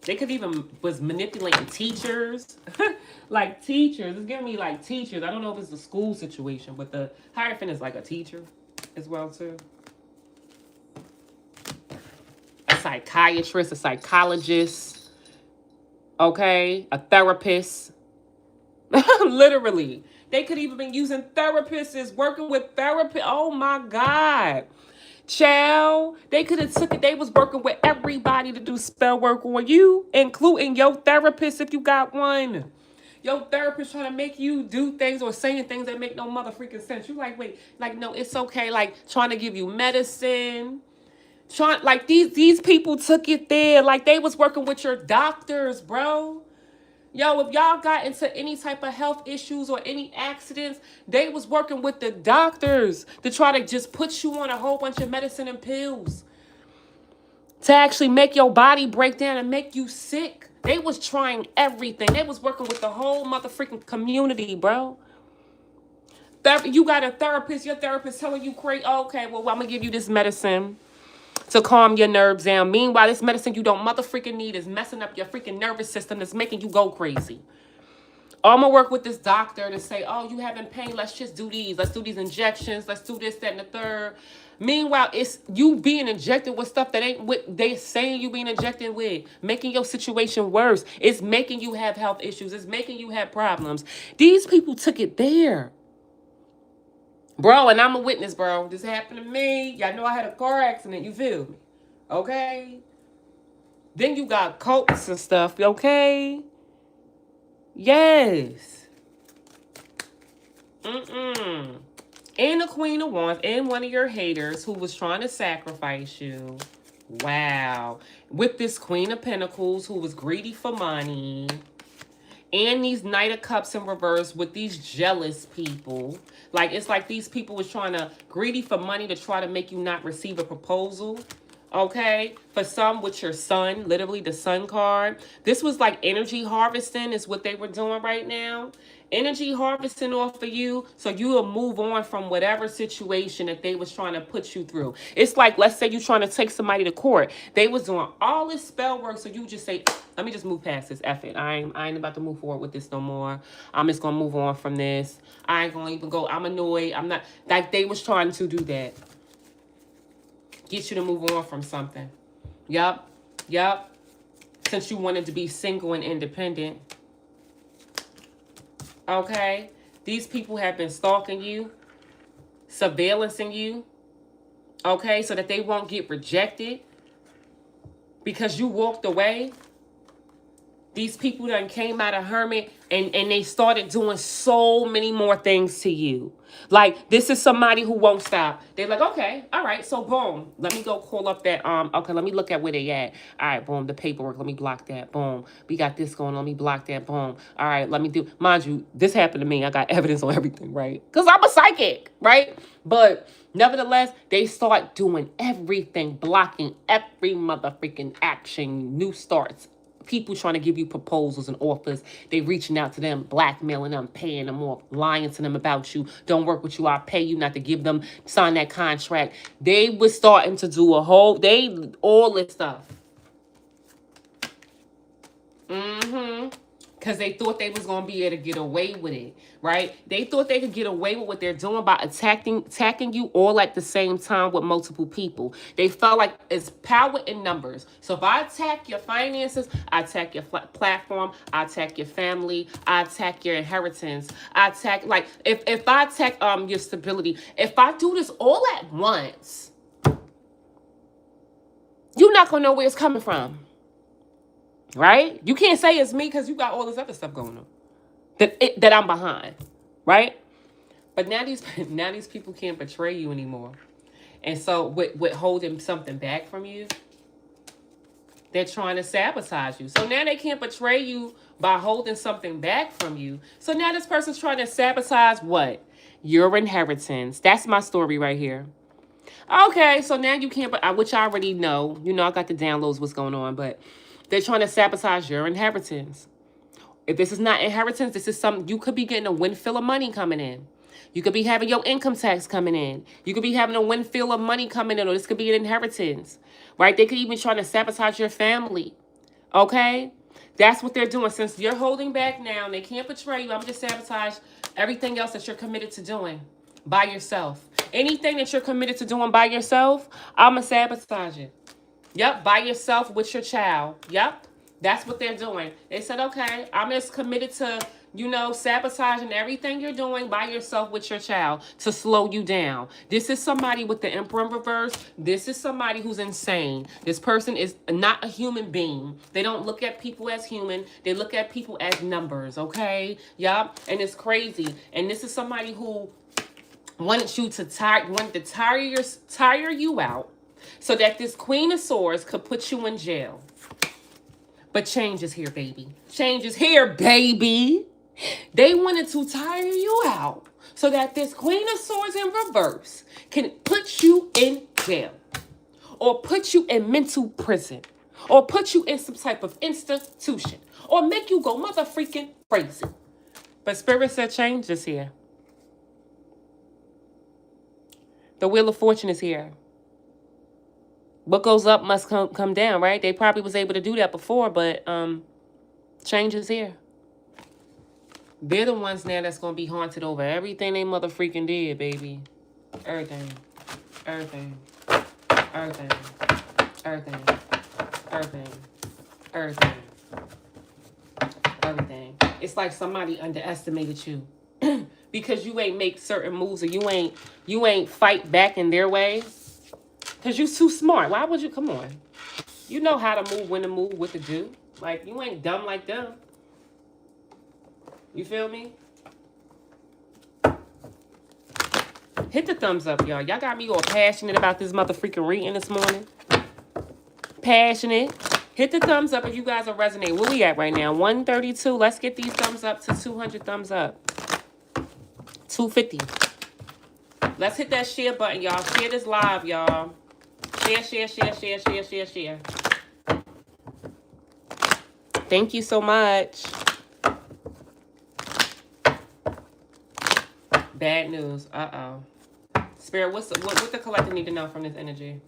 They could even was manipulating teachers. Like teachers. It's giving me like teachers. I don't know if it's a school situation, but the Hierophant is like a teacher as well too. A psychiatrist, a psychologist. Okay? A therapist. Literally. They could even been using therapists, working with therapists. Oh my God. Child, they could have took it. They was working with everybody to do spell work on you, including your therapist if you got one. Your therapist trying to make you do things or saying things that make no mother freaking sense. You like, wait, like, no, it's okay. Like trying to give you medicine. Like these people took it there. Like they was working with your doctors, bro. Yo, if y'all got into any type of health issues or any accidents, they was working with the doctors to try to just put you on a whole bunch of medicine and pills to actually make your body break down and make you sick. They was trying everything. They was working with the whole mother freaking community, bro. You got a therapist, your therapist telling you crazy. Okay, well, I'm going to give you this medicine to calm your nerves down. Meanwhile, this medicine you don't mother freaking need is messing up your freaking nervous system. That's making you go crazy. I'm going to work with this doctor to say, oh, you having pain. Let's just do these. Let's do these injections. Let's do this, that, and the third. Meanwhile, it's you being injected with stuff that ain't what they saying you being injected with, making your situation worse. It's making you have health issues. It's making you have problems. These people took it there. Bro, and I'm a witness, bro. This happened to me. Y'all know I had a car accident. You feel me? Okay? Then you got cults and stuff, okay? Yes. And the Queen of Wands and one of your haters who was trying to sacrifice you. Wow. With this Queen of Pentacles who was greedy for money. And these Knight of Cups in reverse with these jealous people. Like, it's like these people was trying to, greedy for money to try to make you not receive a proposal. Okay? For some with your sun, literally the sun card. This was like energy harvesting is what they were doing right now. Energy harvesting off of you so you will move on from whatever situation that they was trying to put you through. It's like, let's say you're trying to take somebody to court. They was doing all this spell work, so you just say, let me just move past this. F it. I ain't about to move forward with this no more. I'm just going to move on from this. I ain't going to even go. I'm annoyed. I'm not. Like, they was trying to do that. Get you to move on from something. Yup. Since you wanted to be single and independent. Okay? These people have been stalking you, surveillancing you. Okay? So that they won't get rejected. Because you walked away. These people done came out of hermit and they started doing so many more things to you. Like, this is somebody who won't stop. They're like, okay, all right, so boom. Let me go call up that, okay, let me look at where they at. All right, boom, the paperwork, let me block that, boom. We got this going on, let me block that, boom. All right, let me do, mind you, this happened to me. I got evidence on everything, right? Because I'm a psychic, right? But nevertheless, they start doing everything, blocking every motherfucking action, new starts. People trying to give you proposals and offers. They reaching out to them, blackmailing them, paying them off, lying to them about you. Don't work with you. I'll pay you not to give them, sign that contract. They was starting to do all this stuff. Because they thought they was going to be able to get away with it, right? They thought they could get away with what they're doing by attacking you all at the same time with multiple people. They felt like it's power in numbers. So if I attack your finances, I attack your platform, I attack your family, I attack your inheritance, I attack, like, if I attack your stability, if I do this all at once, you're not going to know where it's coming from. Right? You can't say it's me because you got all this other stuff going on that I'm behind. Right? But now these people can't betray you anymore. And so with holding something back from you, they're trying to sabotage you. So now they can't betray you by holding something back from you. So now this person's trying to sabotage what? Your inheritance. That's my story right here. Okay, so now you can't, which I already know. You know, I got the downloads, what's going on, but they're trying to sabotage your inheritance. If this is not inheritance, this is something, you could be getting a windfall of money coming in. You could be having your income tax coming in. You could be having a windfall of money coming in, or this could be an inheritance, right? They could even try to sabotage your family, okay? That's what they're doing. Since you're holding back now and they can't betray you, I'm just sabotage everything else that you're committed to doing by yourself. Anything that you're committed to doing by yourself, I'm going to sabotage it. Yep, by yourself with your child. Yep, that's what they're doing. They said, okay, I'm just committed to, you know, sabotaging everything you're doing by yourself with your child to slow you down. This is somebody with the Emperor in reverse. This is somebody who's insane. This person is not a human being. They don't look at people as human. They look at people as numbers, okay? Yep, and it's crazy. And this is somebody who wanted to tire you out, so that this Queen of Swords could put you in jail. But change is here, baby. Change is here, baby. They wanted to tire you out so that this Queen of Swords in reverse can put you in jail. Or put you in mental prison. Or put you in some type of institution. Or make you go mother-freaking crazy. But Spirit said change is here. The Wheel of Fortune is here. What goes up must come down, right? They probably was able to do that before, but change is here. They're the ones now that's going to be haunted over everything they mother freaking did, baby. Everything. Everything. Everything. Everything. Everything. Everything. Everything. It's like somebody underestimated you. Because you ain't make certain moves, or you ain't fight back in their way. Because you too smart. Why would you? Come on. You know how to move, when to move, what to do. Like, you ain't dumb like them. You feel me? Hit the thumbs up, y'all. Y'all got me all passionate about this mother freaking reading this morning. Passionate. Hit the thumbs up if you guys are resonating. Where we at right now? 132. Let's get these thumbs up to 200 thumbs up. 250. Let's hit that share button, y'all. Share this live, y'all. Share, share, share, share, share, share, share. Thank you so much. Bad news. Uh-oh. Spirit, what the collective need to know from this energy?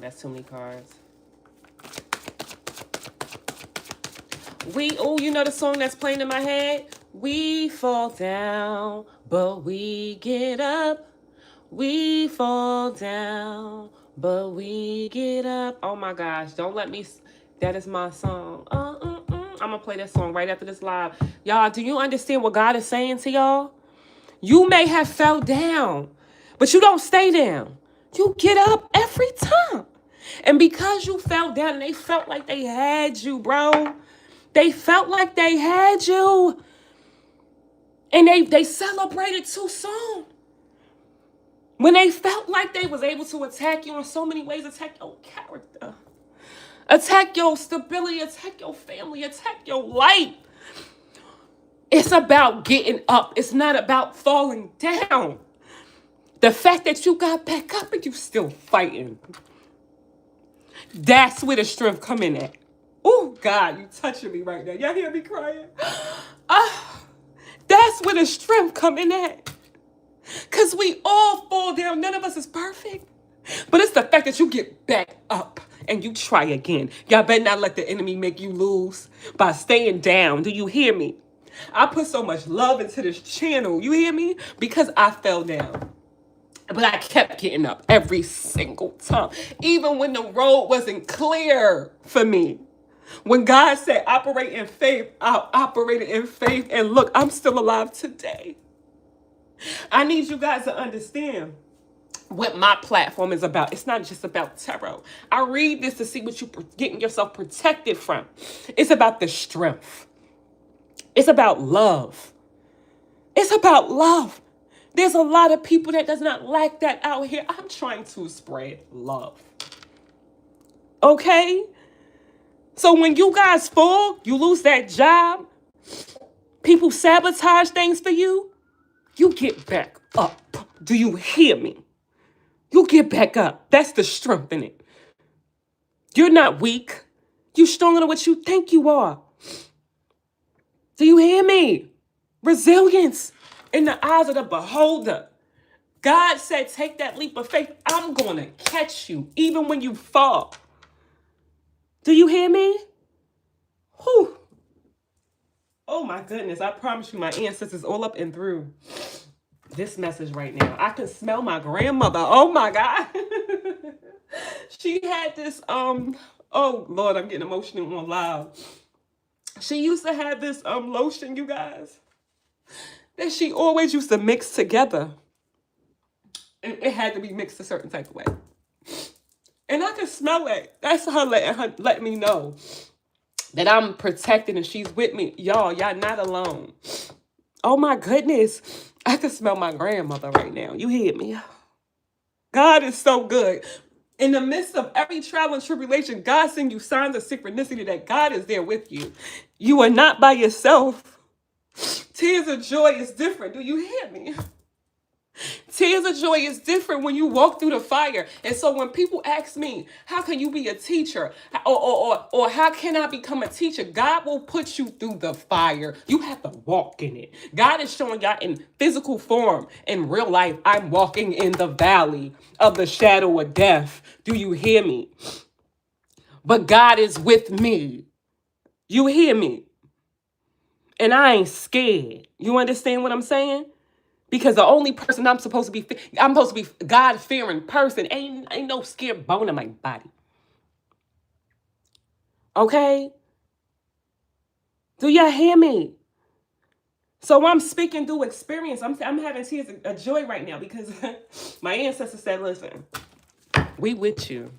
That's too many cards. You know the song that's playing in my head? We fall down, but we get up. We fall down, but we get up. Oh my gosh, don't let me. That is my song. I'm going to play that song right after this live. Y'all, do you understand what God is saying to y'all? You may have fell down, but you don't stay down. You get up every time. And because you fell down and they felt like they had you, bro. They felt like they had you. And they celebrated too soon. When they felt like they was able to attack you in so many ways, attack your character, attack your stability, attack your family, attack your life. It's about getting up. It's not about falling down. The fact that you got back up and you still fighting. That's where the strength come in at. Oh, God, you touching me right now. Y'all hear me crying? That's where the strength come in at. Because we all fall down. None of us is perfect. But it's the fact that you get back up and you try again. Y'all better not let the enemy make you lose by staying down. Do you hear me? I put so much love into this channel. You hear me? Because I fell down. But I kept getting up every single time. Even when the road wasn't clear for me. When God said operate in faith, I operated in faith. And look, I'm still alive today. I need you guys to understand what my platform is about. It's not just about tarot. I read this to see what you're getting yourself protected from. It's about the strength. It's about love. It's about love. There's a lot of people that does not lack that out here. I'm trying to spread love. Okay? So when you guys fall, you lose that job, people sabotage things for you, you get back up. Do you hear me? You get back up. That's the strength in it. You're not weak. You're stronger than what you think you are. Do you hear me? Resilience in the eyes of the beholder. God said, take that leap of faith. I'm going to catch you even when you fall. Do you hear me? Whew. Oh my goodness. I promise you my ancestors all up and through this message right now. I can smell my grandmother. Oh my God. She had this, oh Lord, I'm getting emotional on live. She used to have this lotion, you guys, that she always used to mix together. And it had to be mixed a certain type of way. And I can smell it. That's her letting me know that I'm protected and she's with me. Y'all not alone. Oh my goodness. I can smell my grandmother right now. You hear me? God is so good. In the midst of every trial and tribulation, God sends you signs of synchronicity that God is there with you. You are not by yourself. Tears of joy is different. Do you hear me? Tears of joy is different when you walk through the fire. And so when people ask me, how can you be a teacher? Or how can I become a teacher? God will put you through the fire. You have to walk in it. God is showing y'all in physical form. In real life, I'm walking in the valley of the shadow of death. Do you hear me? But God is with me. You hear me? And I ain't scared. You understand what I'm saying? Because the only person I'm supposed to be God-fearing person. Ain't no scared bone in my body. Okay? Do y'all hear me? So I'm speaking through experience. I'm having tears of joy right now because my ancestors said, listen, we with you.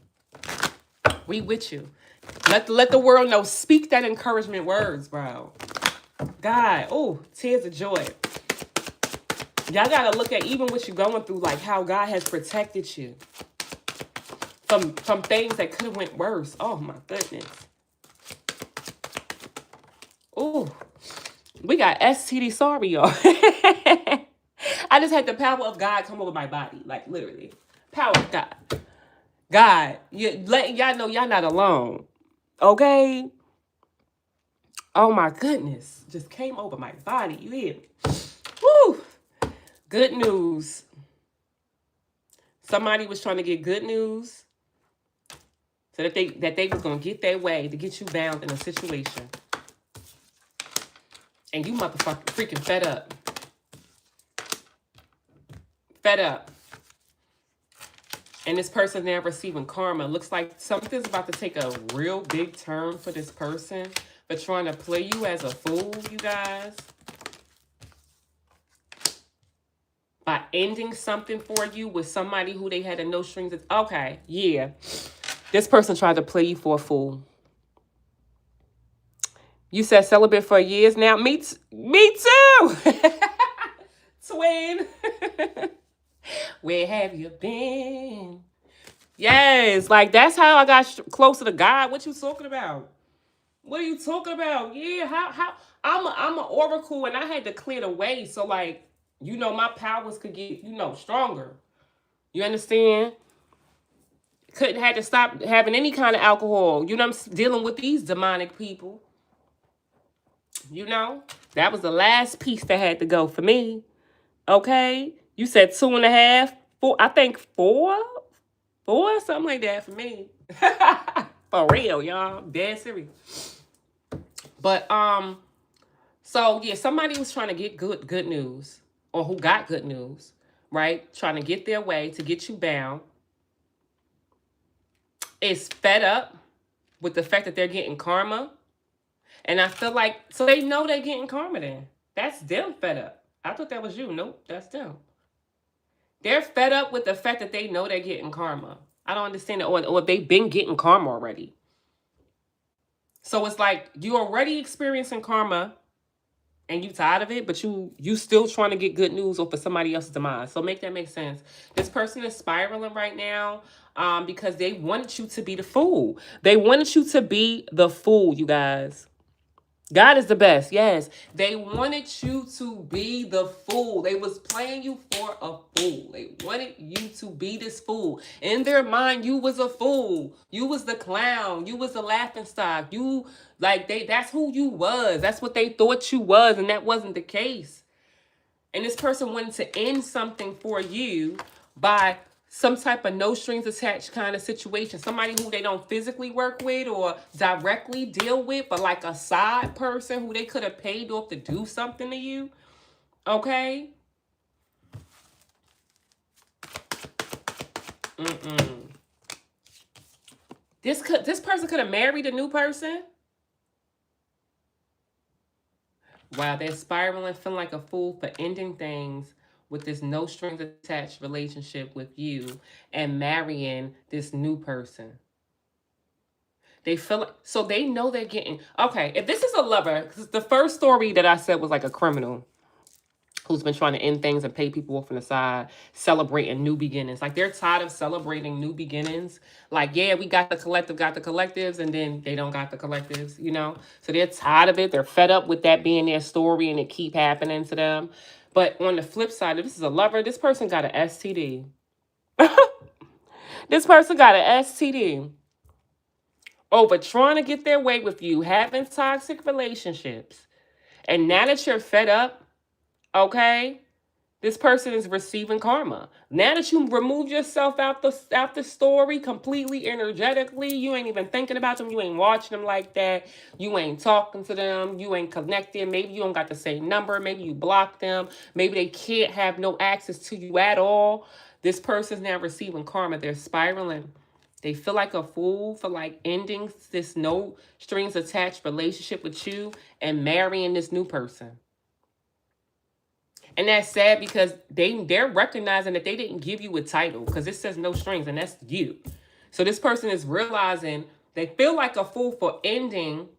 We with you. Let the world know. Speak that encouragement words, bro. God, oh, tears of joy. Y'all gotta look at even what you're going through, like how God has protected you from things that could have went worse. Oh my goodness. Oh, we got STD. Sorry, y'all. I just had the power of God come over my body, like literally. Power of God. God, you let y'all know y'all not alone. Okay? Oh my goodness. Just came over my body. You hear me? Woo! Good news. Somebody was trying to get good news so that they was gonna get their way to get you bound in a situation. And you motherfucker freaking fed up. Fed up. And this person now receiving karma. Looks like something's about to take a real big turn for this person. For trying to play you as a fool, you guys. By ending something for you with somebody who they had a no strings. Okay, yeah. This person tried to play you for a fool. You said celibate for years now. Me too. Twin. Where have you been? Yes, like that's how I got closer to God. What you talking about? What are you talking about? Yeah, how I'm an oracle and I had to clear the way so like, you know, my powers could get, you know, stronger. You understand? Couldn't had to stop having any kind of alcohol. You know, I'm dealing with these demonic people. You know, that was the last piece that had to go for me. Okay, you said 2.5, 4. I think 4, something like that for me. For real, y'all. Dead serious. But so yeah, somebody was trying to get good news, or who got good news, right? Trying to get their way to get you bound. Is fed up with the fact that they're getting karma. And I feel like, so they know they're getting karma then. That's them fed up. I thought that was you. Nope, that's them. They're fed up with the fact that they know they're getting karma. I don't understand it. Or they've been getting karma already. So it's like you're already experiencing karma and you tired of it, but you still trying to get good news off of somebody else's demise. So make that make sense. This person is spiraling right now because they wanted you to be the fool. They wanted you to be the fool, you guys. God is the best. Yes. They wanted you to be the fool. They was playing you for a fool. They wanted you to be this fool. In their mind, you was a fool. You was the clown. You was the laughingstock. You that's who you was. That's what they thought you was, and that wasn't the case. And this person wanted to end something for you by some type of no strings attached kind of situation. Somebody who they don't physically work with or directly deal with, but like a side person who they could have paid off to do something to you. Okay? This person could have married a new person. Wow, they're spiraling, feeling like a fool for ending things with this no strings attached relationship with you and marrying this new person. They feel like, so they know they're getting, okay, if this is a lover, because the first story that I said was like a criminal who's been trying to end things and pay people off on the side, celebrating new beginnings. Like they're tired of celebrating new beginnings. Like, yeah, we got the collectives, and then they don't got the collectives, you know? So they're tired of it. They're fed up with that being their story and it keep happening to them. But on the flip side, if this is a lover, this person got an STD. This person got an STD over trying to get their way with you, having toxic relationships. And now that you're fed up, okay, This person is receiving karma. Now that you remove yourself out the story completely energetically, you ain't even thinking about them. You ain't watching them like that. You ain't talking to them. You ain't connecting. Maybe you don't got the same number. Maybe you block them. Maybe they can't have no access to you at all. This person's now receiving karma. They're spiraling. They feel like a fool for like ending this no strings attached relationship with you and marrying this new person. And that's sad because they're recognizing that they didn't give you a title because it says no strings and that's you. So this person is realizing they feel like a fool for ending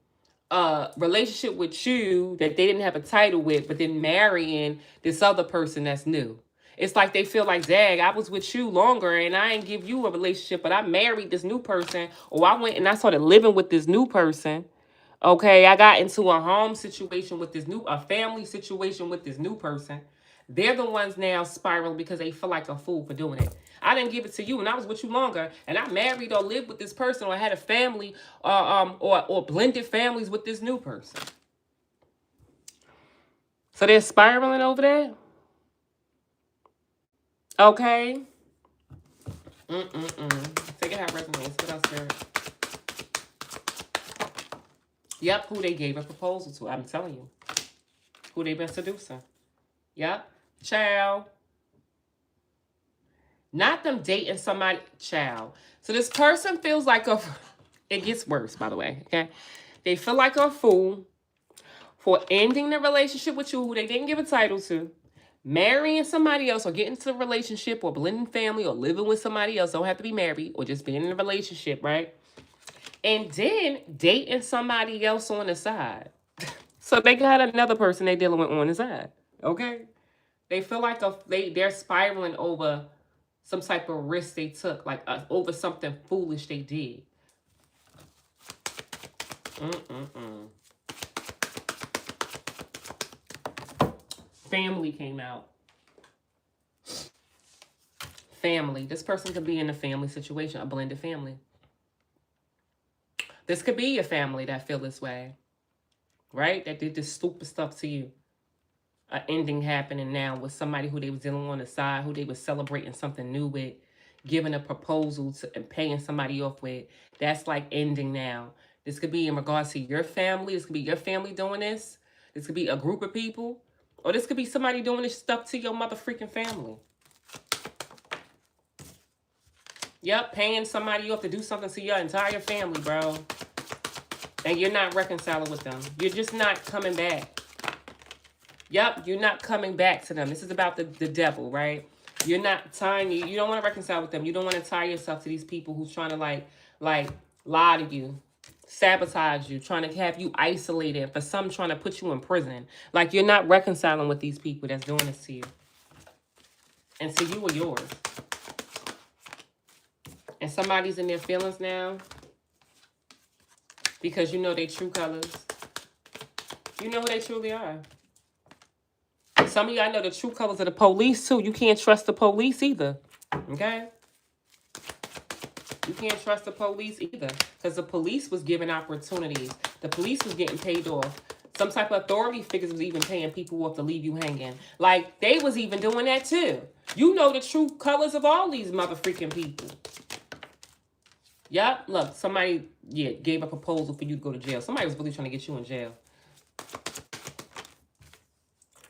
a relationship with you that they didn't have a title with, but then marrying this other person that's new. It's like they feel like, dag, I was with you longer and I didn't give you a relationship, but I married this new person, or I went and I started living with this new person. Okay, I got into a home situation with a family situation with this new person. They're the ones now spiraling because they feel like a fool for doing it. I didn't give it to you, and I was with you longer, and I married or lived with this person, or had a family, or blended families with this new person. So they're spiraling over that. Okay. Take it how it resonates. What else, Spirit? Yep, who they gave a proposal to. I'm telling you. Who they been seducing. Yep. Child. Not them dating somebody. Child. So this person feels like it gets worse, by the way. Okay. They feel like a fool for ending the relationship with you who they didn't give a title to. Marrying somebody else, or getting into a relationship, or blending family, or living with somebody else. Don't have to be married, or just being in a relationship, right? And then dating somebody else on the side. So they got another person they dealing with on the side. Okay? They feel like they're spiraling over some type of risk they took, like over something foolish they did. Family came out. Family. This person could be in a family situation, a blended family. This could be your family that feel this way, right? That did this stupid stuff to you. An ending happening now with somebody who they was dealing on the side, who they was celebrating something new with, giving a proposal to and paying somebody off with. That's like ending now. This could be in regards to your family. This could be your family doing this. This could be a group of people. Or this could be somebody doing this stuff to your mother freaking family. Yep, paying somebody off to do something to your entire family, bro. And you're not reconciling with them. You're just not coming back. Yep, you're not coming back to them. This is about the devil, right? You're not tying you don't want to reconcile with them. You don't want to tie yourself to these people who's trying to like lie to you, sabotage you, trying to have you isolated, for some trying to put you in prison. Like you're not reconciling with these people that's doing this to you. And to you or yours. And somebody's in their feelings now because you know their true colors. You know who they truly are. Some of y'all know the true colors of the police, too. You can't trust the police either. Okay? You can't trust the police either. Because the police was given opportunities. The police was getting paid off. Some type of authority figures was even paying people off to leave you hanging. Like, they was even doing that, too. You know the true colors of all these mother freaking people. Yep. Look, somebody, gave a proposal for you to go to jail. Somebody was really trying to get you in jail.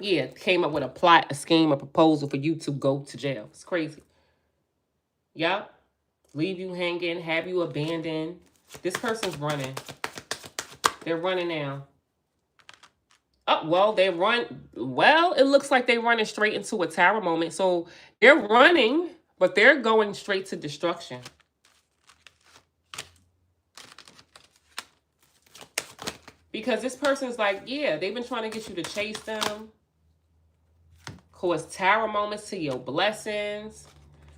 Yeah, came up with a plot, a scheme, a proposal for you to go to jail. It's crazy. Yep. Leave you hanging, have you abandoned. This person's running. They're running now. Oh, well, it looks like they're running straight into a tower moment. So they're running, but they're going straight to destruction. Because this person's like, yeah, they've been trying to get you to chase them. Cause tower moments to your blessings.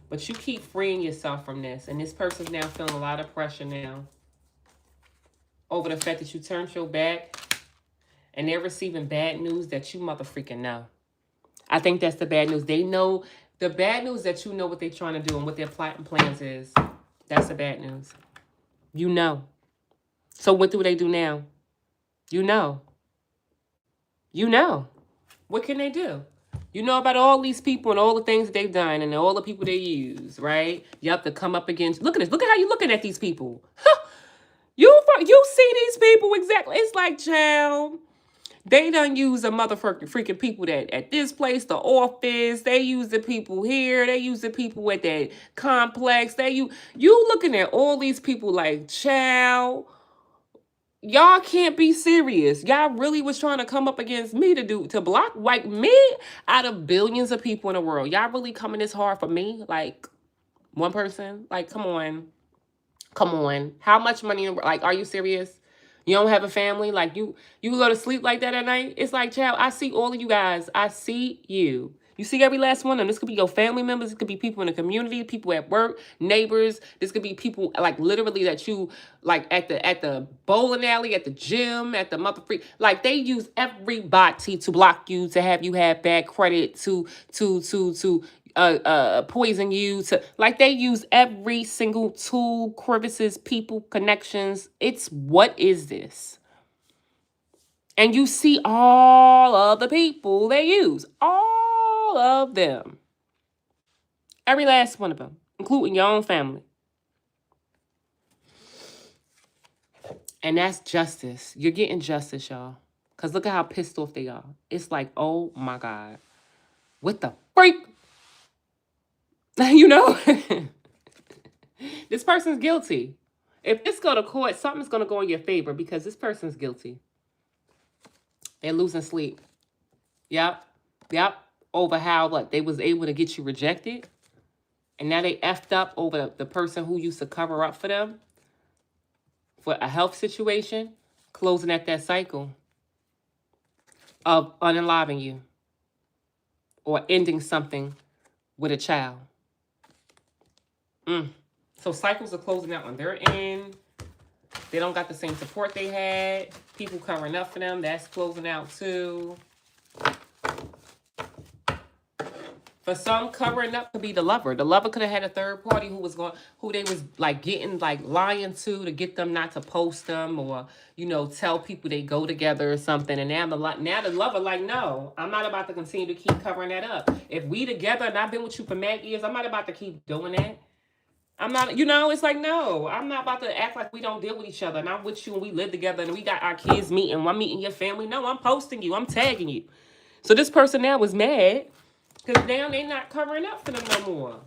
But you keep freeing yourself from this. And this person's now feeling a lot of pressure now. Over the fact that you turned your back. And they're receiving bad news that you mother freaking know. I think that's the bad news. They know the bad news that you know what they're trying to do and what their plot and plans is. That's the bad news. You know. So what do they do now? You know. You know. What can they do? You know about all these people and all the things that they've done and all the people they use, right? You have to come up against. Look at this. Look at how you looking at these people. You see these people exactly. It's like, child. They done use the motherfucking freaking people that at this place, the office. They use the people here. They use the people at that complex. You looking at all these people like, child. Y'all can't be serious. Y'all really was trying to come up against me to block like me out of billions of people in the world. Y'all really coming this hard for me? Like one person? Like, come on. Come on. How much money like are you serious? You don't have a family? Like you go to sleep like that at night? It's like, child, I see all of you guys. I see you. You see every last one of them. This could be your family members. It could be people in the community, people at work, neighbors. This could be people like literally that you like at the bowling alley, at the gym, at the mother free. Like they use everybody to block you, to have you have bad credit, to poison you, to like they use every single tool, crevices, people, connections. It's what is this? And you see all of the people they use, all of them, every last one of them, including your own family. And that's justice. You're getting justice, y'all. Because look at how pissed off they are. It's like, oh my God. What the freak? You know? This person's guilty. If this go to court, something's going to go in your favor because this person's guilty. They're losing sleep. Yep. Over how, what, they was able to get you rejected. And now they effed up over the person who used to cover up for them. For a health situation. Closing at that cycle of unaliving you. Or ending something with a child. So cycles are closing out when they're in. They don't got the same support they had. People covering up for them. That's closing out too. For some, covering up could be the lover. The lover could have had a third party who they was like getting like lying to get them not to post them or tell people they go together or something. And now the lover like, no, I'm not about to continue to keep covering that up. If we together and I've been with you for mad years, I'm not about to keep doing that. I'm not, it's like, no, I'm not about to act like we don't deal with each other. And I'm with you and we live together and we got our kids meeting. I'm meeting your family. No, I'm posting you. I'm tagging you. So this person now was mad because now they're not covering up for them no more.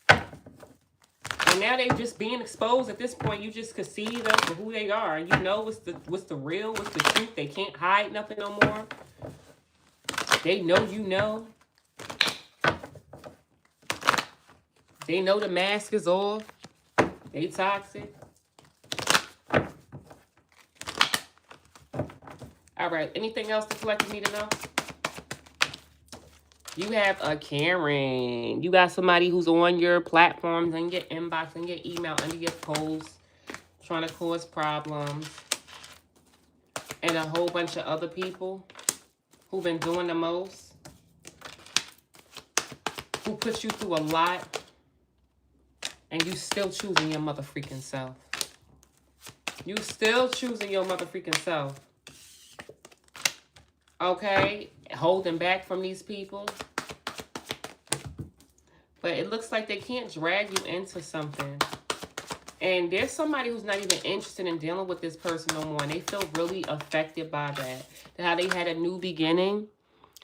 And now they just being exposed at this point. You just could see them for who they are. You know what's the real, what's the truth. They can't hide nothing no more. They know you know. They know the mask is off. They toxic. All right. Anything else the collective need to know? You have a Karen. You got somebody who's on your platforms, in your inbox, in your email, under your posts, trying to cause problems. And a whole bunch of other people who've been doing the most. Who put you through a lot. And you still choosing your mother freaking self. You still choosing your mother freaking self. Okay? Holding back from these people. But it looks like they can't drag you into something. And there's somebody who's not even interested in dealing with this person no more. And they feel really affected by that. How they had a new beginning.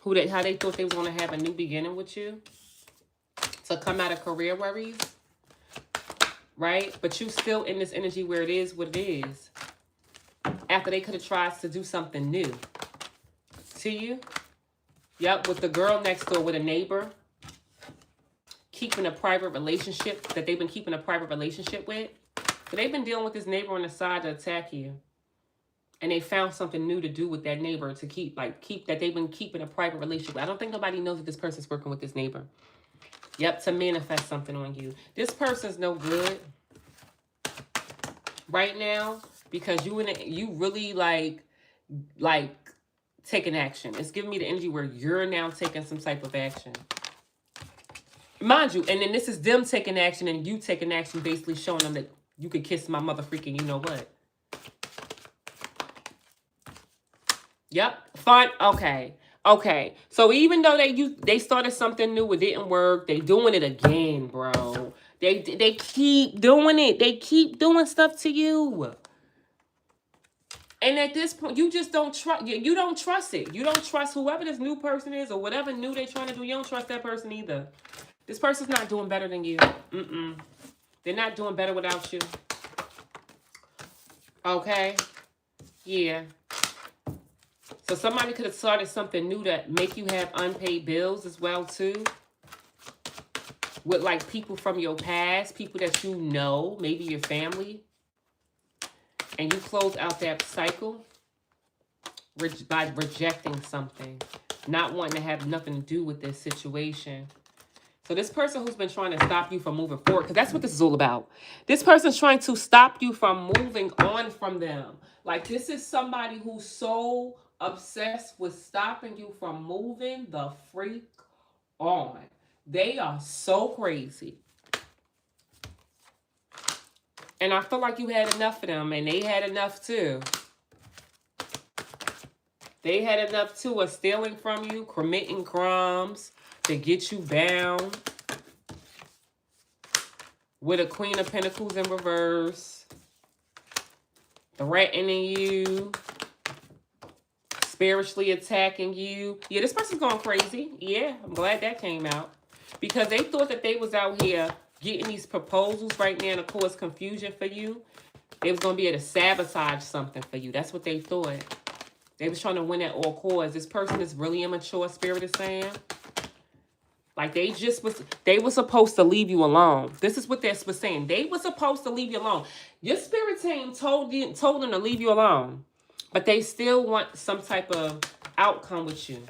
How they thought they was going to have a new beginning with you. To come out of career worries. Right? But you still in this energy where it is what it is. After they could have tried to do something new. To you. Yep, with the girl next door, with a neighbor. Keeping a private relationship. That they've been keeping a private relationship with. But they've been dealing with this neighbor on the side to attack you. And they found something new to do with that neighbor. To keep that they've been keeping a private relationship with. I don't think nobody knows that this person's working with this neighbor. Yep, to manifest something on you. This person's no good right now because you really like taking action. It's giving me the energy where you're now taking some type of action. Mind you, and then this is them taking action and you taking action, basically showing them that you could kiss my mother freaking you know what. Yep, fine, okay. Okay, so even though they started something new, it didn't work. They doing it again, bro. They keep doing it. They keep doing stuff to you. And at this point, you just don't trust. You don't trust it. You don't trust whoever this new person is or whatever new they're trying to do. You don't trust that person either. This person's not doing better than you. They're not doing better without you. Okay? Yeah. So somebody could have started something new that make you have unpaid bills as well, too. With, like, people from your past, people that you know, maybe your family. And you close out that cycle by rejecting something. Not wanting to have nothing to do with this situation. So this person who's been trying to stop you from moving forward, because that's what this is all about. This person's trying to stop you from moving on from them. Like, this is somebody who's so obsessed with stopping you from moving the freak on. They are so crazy. And I feel like you had enough of them, and they had enough too. They had enough too of stealing from you, committing crimes to get you bound. With a Queen of Pentacles in reverse. Threatening you. Spiritually attacking you. Yeah, this person's going crazy. Yeah, I'm glad that came out. Because they thought that they was out here getting these proposals right now to cause confusion for you. They was going to be able to sabotage something for you. That's what they thought. They was trying to win at all costs. This person is really immature, Spirit is saying. Like, they were supposed to leave you alone. This is what they were saying. They were supposed to leave you alone. Your spirit team told them to leave you alone. But they still want some type of outcome with you.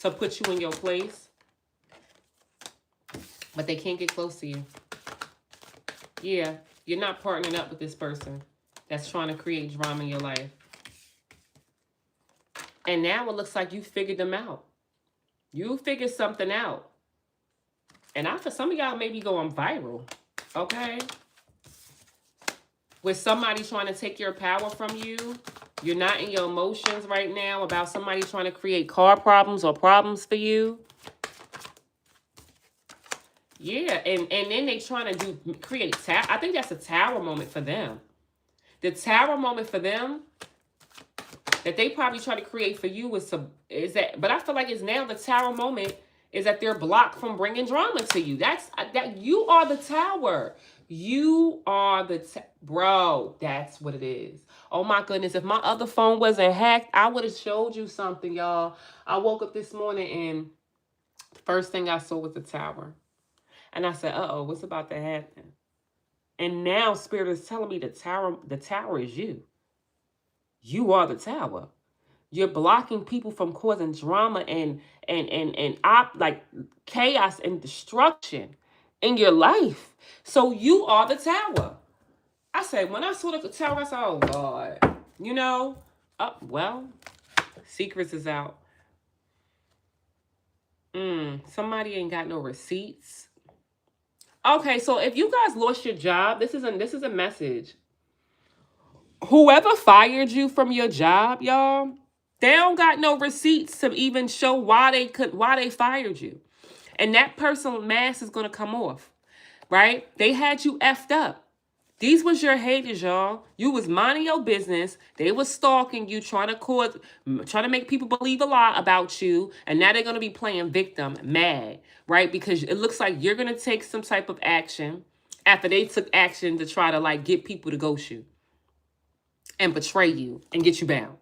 To put you in your place. But they can't get close to you. Yeah, you're not partnering up with this person that's trying to create drama in your life. And now it looks like you figured them out. You figured something out. And for some of y'all, maybe going viral, okay? With somebody trying to take your power from you. You're not in your emotions right now about somebody trying to create car problems or problems for you. Yeah, and then they trying to create I think that's a tower moment for them. The tower moment for them that they probably try to create for you but I feel like it's now the tower moment is that they're blocked from bringing drama to you. That you are the tower. You are bro, that's what it is. Oh my goodness, if my other phone wasn't hacked, I would have showed you something, y'all. I woke up this morning and the first thing I saw was the tower. And I said, uh-oh, what's about to happen? And now Spirit is telling me the tower is you. You are the tower. You're blocking people from causing drama and like chaos and destruction in your life. So you are the tower. I said, when I saw the tower, I said, oh, God. You know, well, secrets is out. Somebody ain't got no receipts. Okay, so if you guys lost your job, this is a message. Whoever fired you from your job, y'all, they don't got no receipts to even show why they fired you. And that person's mask is going to come off, right? They had you effed up. These was your haters, y'all. You was minding your business. They was stalking you, trying to make people believe a lie about you. And now they're going to be playing victim, mad, right? Because it looks like you're going to take some type of action after they took action to try to, like, get people to ghost you and betray you and get you bound.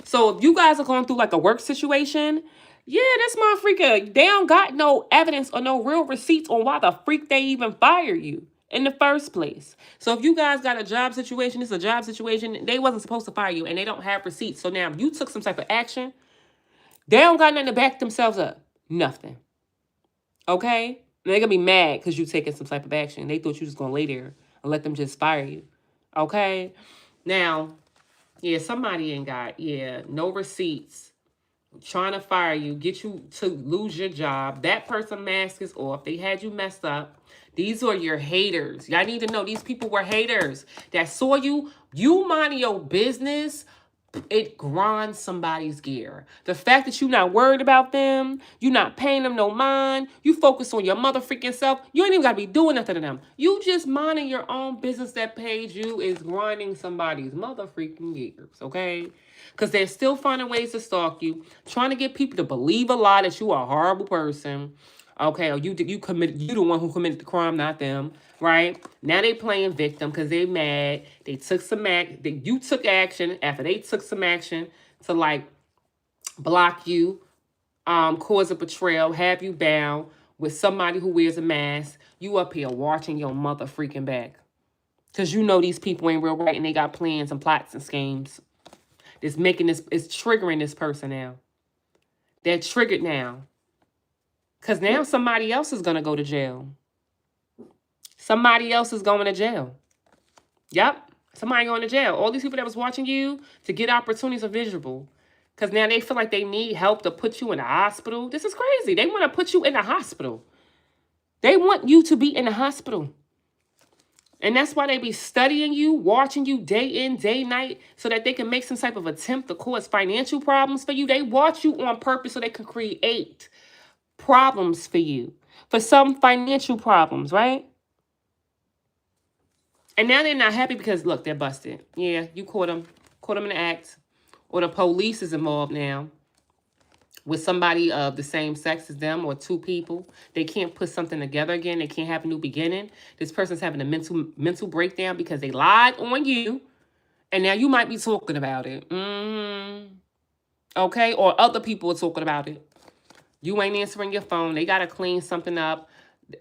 So if you guys are going through like a work situation, yeah, this motherfucker, they don't got no evidence or no real receipts on why the freak they even fired you in the first place. So if you guys got a job situation, it's a job situation, they wasn't supposed to fire you and they don't have receipts. So now if you took some type of action, they don't got nothing to back themselves up. Nothing. Okay? And they're going to be mad because you taking some type of action. They thought you was going to lay there and let them just fire you. Okay? Now, yeah, somebody ain't got, no receipts. Trying to fire you, get you to lose your job. That person mask is off. They had you messed up. These are your haters. Y'all need to know these people were haters that saw you minding your business, it grinds somebody's gear. The fact that you're not worried about them, you're not paying them no mind, you focus on your mother freaking self, you ain't even got to be doing nothing to them. You just minding your own business that pays you is grinding somebody's mother freaking gears, okay? Because they're still finding ways to stalk you, trying to get people to believe a lie that you are a horrible person. Okay, or you the one who committed the crime, not them, right? Now they playing victim because they mad. They took some you took action after they took some action to like block you, cause a betrayal, have you bound with somebody who wears a mask. You up here watching your mother freaking back. Because you know these people ain't real right and they got plans and plots and schemes. It's triggering this person now. They're triggered now. Because now somebody else is going to go to jail. Somebody else is going to jail. Yep. Somebody going to jail. All these people that was watching you to get opportunities are visible. Because now they feel like they need help to put you in the hospital. This is crazy. They want to put you in the hospital. They want you to be in the hospital. And that's why they be studying you, watching you day in, day night, so that they can make some type of attempt to cause financial problems for you. They watch you on purpose so they can create problems for you. For some financial problems, right? And now they're not happy because, look, they're busted. Yeah, you caught them. Caught them in the act. Or the police is involved now with somebody of the same sex as them or two people. They can't put something together again. They can't have a new beginning. This person's having a mental breakdown because they lied on you. And now you might be talking about it. Okay? Or other people are talking about it. You ain't answering your phone. They got to clean something up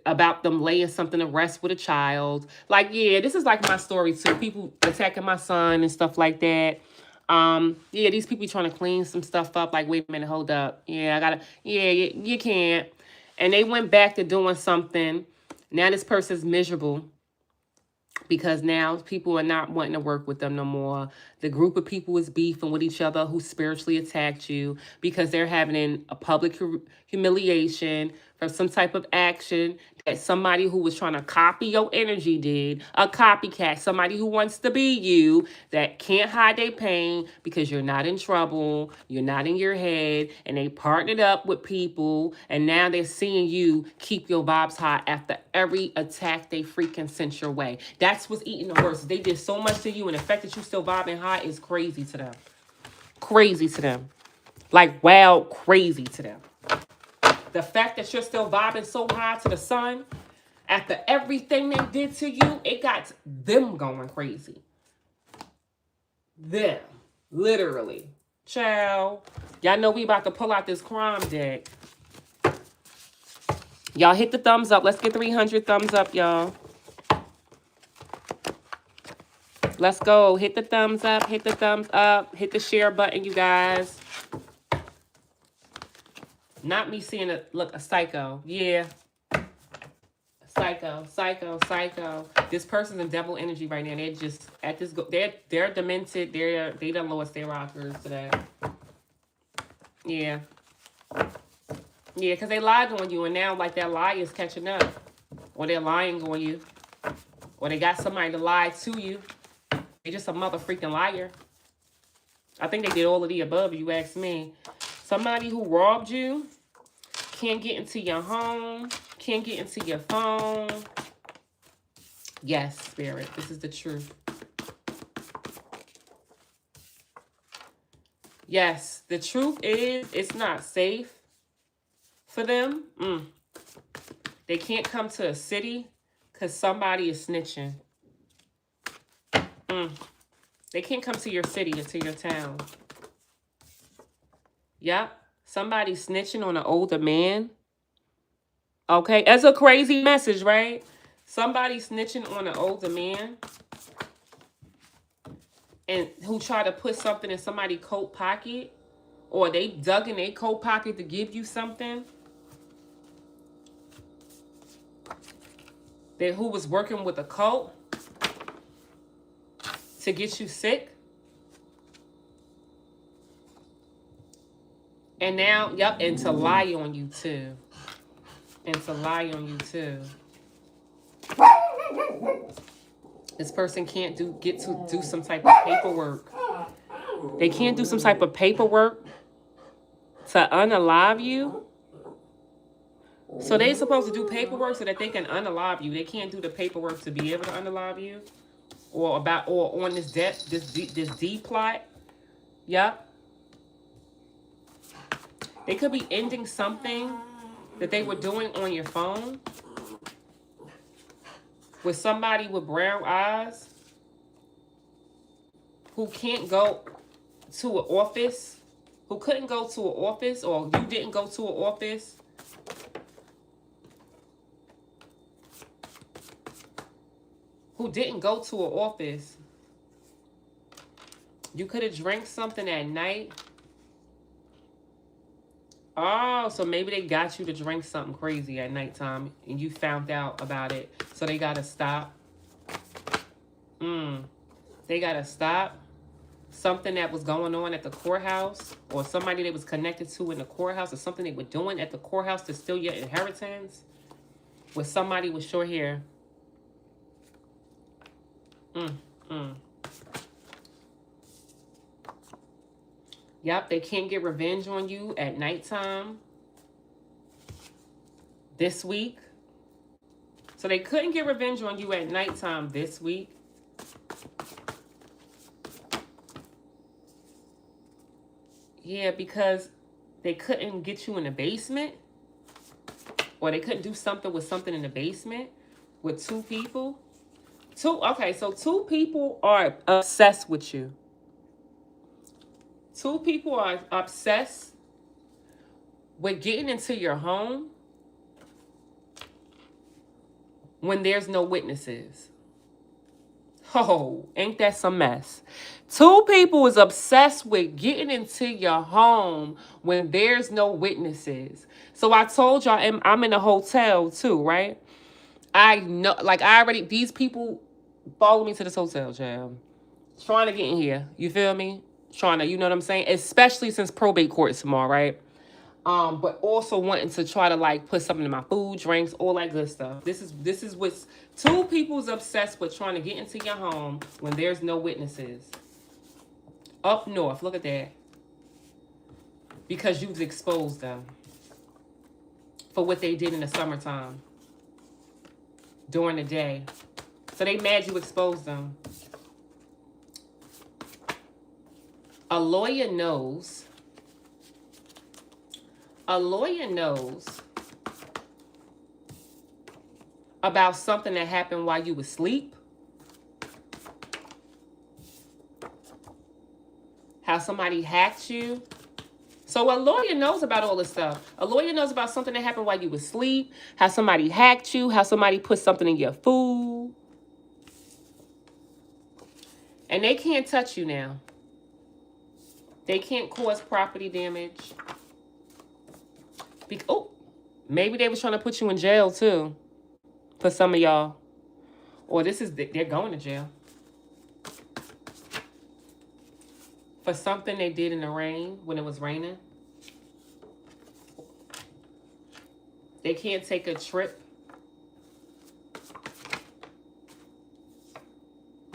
about them laying something to rest with a child. Like, yeah, this is like my story too. People attacking my son and stuff like that. Yeah, these people trying to clean some stuff up. Like, wait a minute, hold up. Yeah, I gotta, yeah, you can't. And they went back to doing something. Now this person's miserable because now people are not wanting to work with them no more. The group of people is beefing with each other who spiritually attacked you because they're having a public humiliation from some type of action that somebody who was trying to copy your energy did. A copycat, somebody who wants to be you, that can't hide their pain because you're not in trouble, you're not in your head, and they partnered up with people, and now they're seeing you keep your vibes high after every attack they freaking sent your way. That's what's eating the worst. They did so much to you, and the fact that you still vibing high is crazy to them. Crazy to them. Like, wow, crazy to them. The fact that you're still vibing so high to the sun, after everything they did to you, it got them going crazy. Them. Literally. Ciao. Y'all know we about to pull out this crime deck. Y'all hit the thumbs up. Let's get 300 thumbs up, y'all. Let's go. Hit the thumbs up. Hit the thumbs up. Hit the share button, you guys. Not me seeing a psycho. Yeah. Psycho. This person's in devil energy right now. They're just at this. They're demented. They done lost their rockers today. Yeah. Yeah, because they lied on you, and now like that lie is catching up, or they're lying on you, or they got somebody to lie to you. They're just a mother freaking liar. I think they did all of the above. If you ask me. Somebody who robbed you. Can't get into your home. Can't get into your phone. Yes, Spirit. This is the truth. Yes, the truth is it's not safe for them. They can't come to a city because somebody is snitching. They can't come to your city or to your town. Yep. Somebody snitching on an older man. Okay, that's a crazy message, right? Somebody snitching on an older man and who try to put something in somebody's coat pocket, or they dug in their coat pocket to give you something. Who was working with a cult to get you sick. And now, yep, and to lie on you too. This person can't do some type of paperwork. They can't do some type of paperwork to unalive you. So they're supposed to do paperwork so that they can unalive you. They can't do the paperwork to be able to unalive you. Or on this death, this D plot. Yep. They could be ending something that they were doing on your phone with somebody with brown eyes who can't go to an office, who couldn't go to an office, or you didn't go to an office. Who didn't go to an office. You could have drank something at night. Oh, so maybe they got you to drink something crazy at nighttime and you found out about it. So they got to stop. They got to stop something that was going on at the courthouse, or somebody that was connected to in the courthouse, or something they were doing at the courthouse to steal your inheritance with somebody with short hair. Yep, they can't get revenge on you at nighttime this week. So they couldn't get revenge on you at nighttime this week. Yeah, because they couldn't get you in the basement. Or they couldn't do something with something in the basement with two people. Okay, so two people are obsessed with you. Two people are obsessed with getting into your home when there's no witnesses. Oh, ain't that some mess? Two people is obsessed with getting into your home when there's no witnesses. So I told y'all I'm in a hotel too, right? I know, like these people follow me to this hotel, child. Trying to get in here. You feel me? Trying to, you know what I'm saying? Especially since probate court tomorrow, right? But also wanting to try to like put something in my food, drinks, all that good stuff. This is what's two people's obsessed with, trying to get into your home when there's no witnesses. Up north, look at that. Because you've exposed them for what they did in the summertime during the day. So they mad you exposed them. A lawyer knows about something that happened while you were asleep. How somebody hacked you. So a lawyer knows about all this stuff. A lawyer knows about something that happened while you were asleep. How somebody hacked you. How somebody put something in your food. And they can't touch you now. They can't cause property damage. Maybe they was trying to put you in jail too. For some of y'all. Or they're going to jail. For something they did in the rain, when it was raining. They can't take a trip.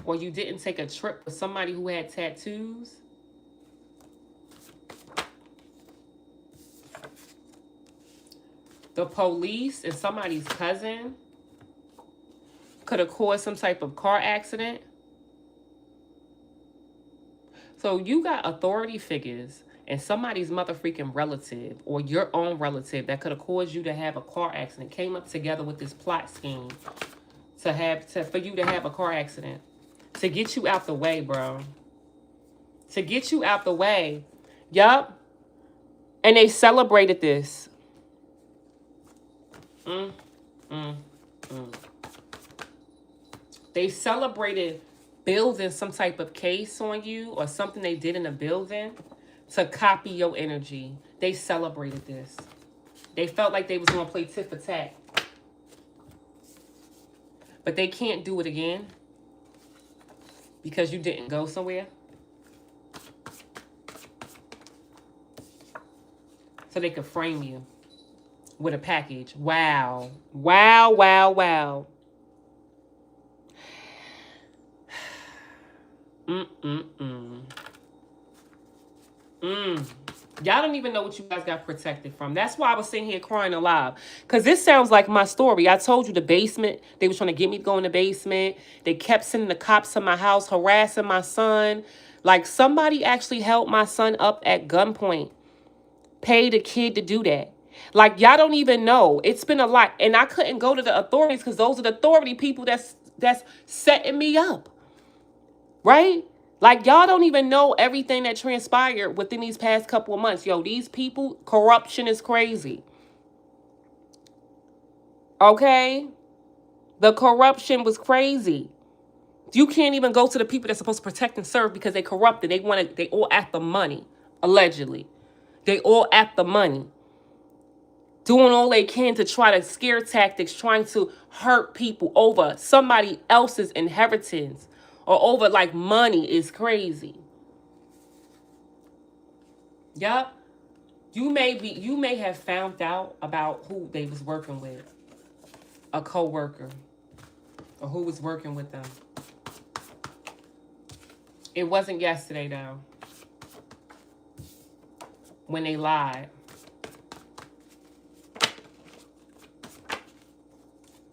Or you didn't take a trip with somebody who had tattoos. The police and somebody's cousin could have caused some type of car accident. So you got authority figures and somebody's motherfucking relative or your own relative that could have caused you to have a car accident, came up together with this plot scheme for you to have a car accident. To get you out the way, bro. To get you out the way. Yup. And they celebrated this. They celebrated building some type of case on you or something they did in a building to copy your energy. They celebrated this. They felt like they was going to play tit for tat. But they can't do it again because you didn't go somewhere. So they could frame you with a package. Wow. Wow, wow, wow. Y'all don't even know what you guys got protected from. That's why I was sitting here crying aloud. Because this sounds like my story. I told you the basement. They were trying to get me to go in the basement. They kept sending the cops to my house, harassing my son. Like, somebody actually held my son up at gunpoint. Paid a kid to do that. Like, y'all don't even know. It's been a lot. And I couldn't go to the authorities because those are the authority people that's setting me up. Right? Like, y'all don't even know everything that transpired within these past couple of months. Yo, these people, corruption is crazy. Okay? The corruption was crazy. You can't even go to the people that's supposed to protect and serve because they corrupted. They all after money, allegedly. They all after money. Doing all they can to try to scare tactics, trying to hurt people over somebody else's inheritance or over like money is crazy. Yup. You may have found out about who they was working with. A co-worker. Or who was working with them. It wasn't yesterday though. When they lied.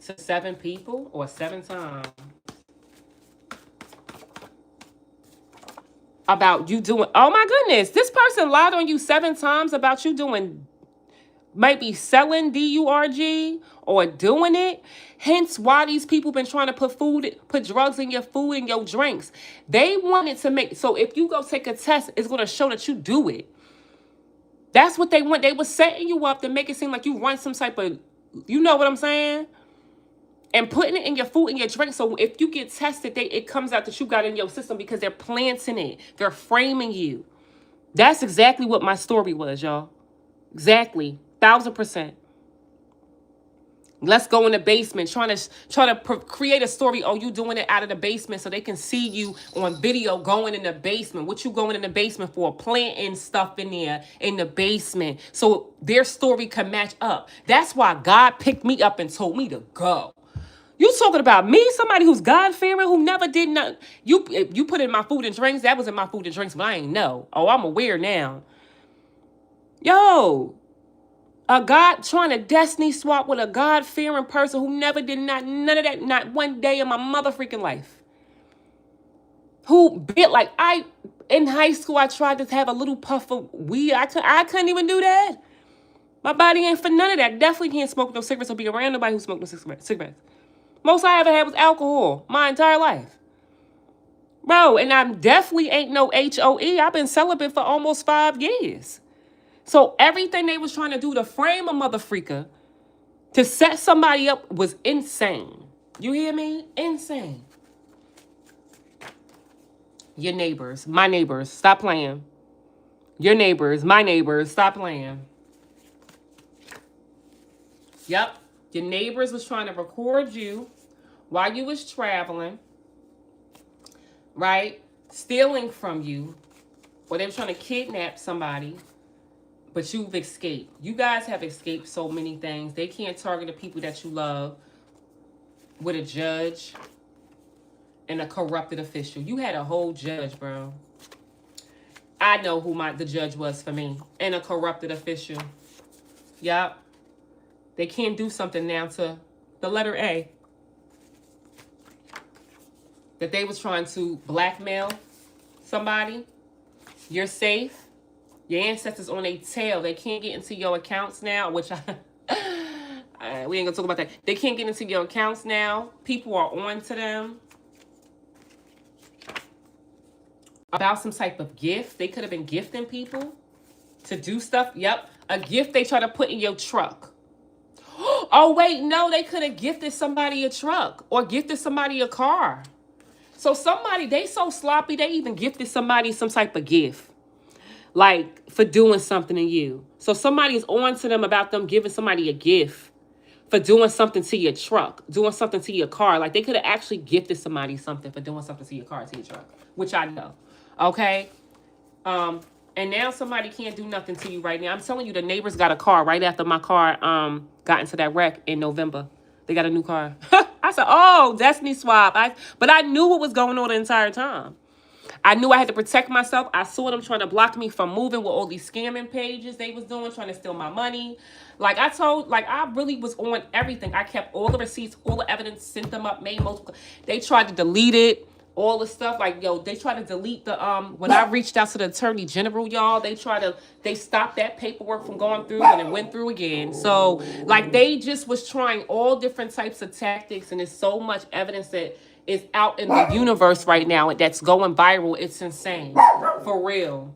To 7 people or 7 times. About you doing, oh my goodness, this person lied on you 7 times about you doing, maybe selling DURG or doing it. Hence why these people been trying to put drugs in your food and your drinks. They wanted to make, so if you go take a test, it's going to show that you do it. That's what they want. They were setting you up to make it seem like you run some type of, you know what I'm saying? And putting it in your food and your drink. So if you get tested, it comes out that you got in your system because they're planting it. They're framing you. That's exactly what my story was, y'all. Exactly. 1000%. Let's go in the basement. Trying to create a story. Oh, you doing it out of the basement so they can see you on video going in the basement. What you going in the basement for? Planting stuff in there in the basement. So their story can match up. That's why God picked me up and told me to go. You talking about me, somebody who's God-fearing, who never did nothing. You put in my food and drinks. That was in my food and drinks, but I ain't know. Oh, I'm aware now. Yo, a God trying to destiny swap with a God-fearing person who never did none of that, not one day in my mother freaking life. Who bit like in high school, I tried to have a little puff of weed. I couldn't even do that. My body ain't for none of that. Definitely can't smoke no cigarettes or be around nobody who smoked no cigarettes. Most I ever had was alcohol my entire life. Bro, and I definitely ain't no HOE. I've been celibate for almost 5 years. So everything they was trying to do to frame a mother freaker, to set somebody up was insane. You hear me? Insane. Your neighbors, my neighbors, stop playing. Your neighbors, my neighbors, stop playing. Yep. Your neighbors was trying to record you while you was traveling, right? Stealing from you, or they were trying to kidnap somebody, but you've escaped. You guys have escaped so many things. They can't target the people that you love with a judge and a corrupted official. You had a whole judge, bro. I know who the judge was for me, and a corrupted official. Yep. They can't do something now to the letter A. That they was trying to blackmail somebody. You're safe. Your ancestors on their tail. They can't get into your accounts now, which we ain't gonna talk about that. They can't get into your accounts now. People are on to them. About some type of gift. They could have been gifting people to do stuff. Yep. A gift they try to put in your truck. Oh, wait, no, they could have gifted somebody a truck or gifted somebody a car. So somebody, they so sloppy, they even gifted somebody some type of gift. Like, for doing something to you. So somebody's on to them about them giving somebody a gift for doing something to your truck, doing something to your car. Like, they could have actually gifted somebody something for doing something to your car, to your truck, which I know. Okay? And now somebody can't do nothing to you right now. I'm telling you, the neighbors got a car right after my car got into that wreck in November. They got a new car. I said, oh, destiny swap. But I knew what was going on the entire time. I knew I had to protect myself. I saw them trying to block me from moving with all these scamming pages they was doing, trying to steal my money. Like I really was on everything. I kept all the receipts, all the evidence, sent them up, made multiple. They tried to delete it, all the stuff. Like, yo, they tried to delete the, when I reached out to the Attorney General, y'all, they stopped that paperwork from going through and it went through again. So, like, they just was trying all different types of tactics, and there's so much evidence that is out in the universe right now that's going viral. It's insane. For real.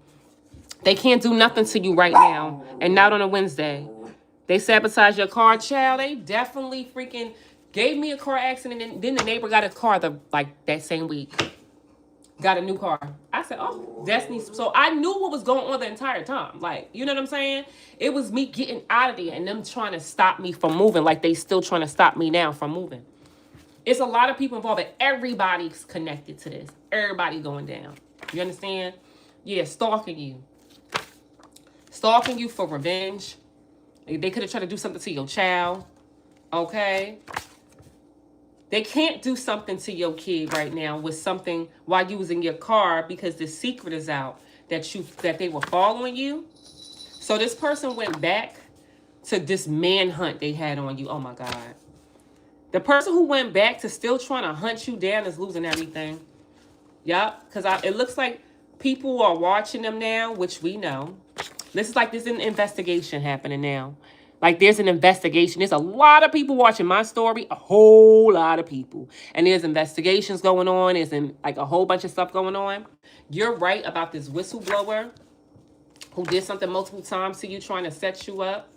They can't do nothing to you right now, and not on a Wednesday. They sabotage your car, child. They definitely freaking gave me a car accident, and then the neighbor got a car that same week. Got a new car. I said, oh, Destiny. So I knew what was going on the entire time. Like, you know what I'm saying? It was me getting out of there and them trying to stop me from moving, like they still trying to stop me now from moving. It's a lot of people involved, but everybody's connected to this. Everybody going down. You understand? Yeah, stalking you. Stalking you for revenge. They could have tried to do something to your child. Okay? They can't do something to your kid right now with something while you was in your car, because the secret is out that they were following you. So this person went back to this manhunt they had on you. Oh my God. The person who went back to still trying to hunt you down is losing everything. Yup. Because it looks like people are watching them now, which we know. This is like there's an investigation happening now. Like there's an investigation. There's a lot of people watching my story. A whole lot of people. And there's investigations going on. There's like a whole bunch of stuff going on. You're right about this whistleblower who did something multiple times to you, trying to set you up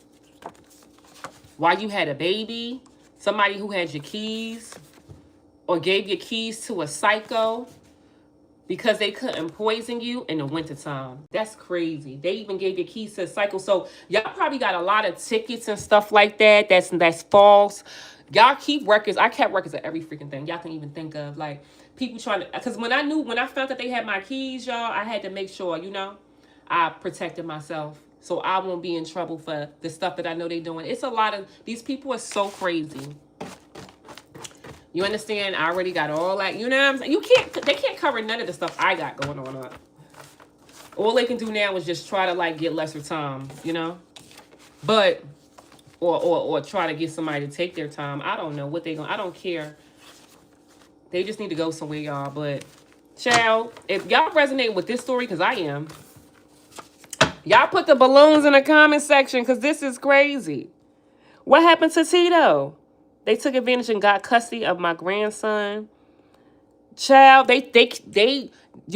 while you had a baby. Somebody who had your keys or gave your keys to a psycho because they couldn't poison you in the wintertime. That's crazy. They even gave your keys to a psycho. So y'all probably got a lot of tickets and stuff like that. That's false. Y'all keep records. I kept records of every freaking thing y'all can even think of. Like people trying to, because when I found that they had my keys, y'all, I had to make sure, I protected myself. So I won't be in trouble for the stuff that I know they're doing. It's a lot of, these people are so crazy. You understand? I already got all that. You know what I'm saying? They can't cover none of the stuff I got going on. All they can do now is just try to like get lesser time, But, or try to get somebody to take their time. I don't know what they gonna, I don't care. They just need to go somewhere, y'all. But, child, if y'all resonate with this story, because I am, y'all put the balloons in the comment section, because this is crazy. What happened to Tito? They took advantage and got custody of my grandson. Child,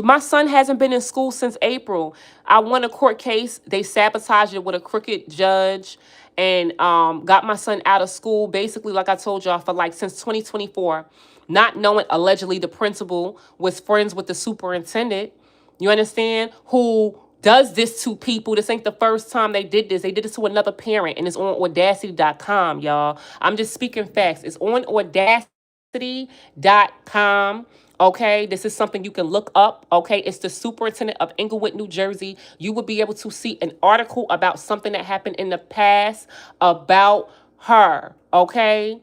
my son hasn't been in school since April. I won a court case. They sabotaged it with a crooked judge and got my son out of school. Basically, like I told y'all, for like since 2024, not knowing allegedly the principal was friends with the superintendent. You understand? Who does this to people. This ain't the first time they did this. They did this to another parent, and it's on audacity.com, y'all. I'm just speaking facts. It's on audacity.com. Okay, this is something you can look up. Okay, it's the superintendent of Englewood, New Jersey. You will be able to see an article about something that happened in the past about her. Okay,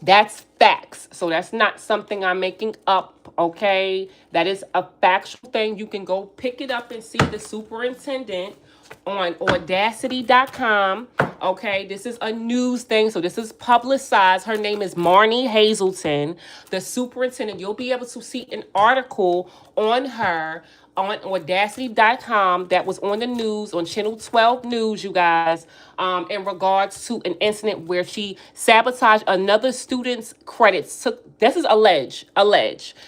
that's facts. So that's not something I'm making up. Okay, that is a factual thing. You can go pick it up and see the superintendent on audacity.com. Okay, this is a news thing, so this is publicized. Her name is Marnie Hazelton, the superintendent. You'll be able to see an article on her on audacity.com that was on the news, on Channel 12 News, you guys, in regards to an incident where she sabotaged another student's credits. This is alleged.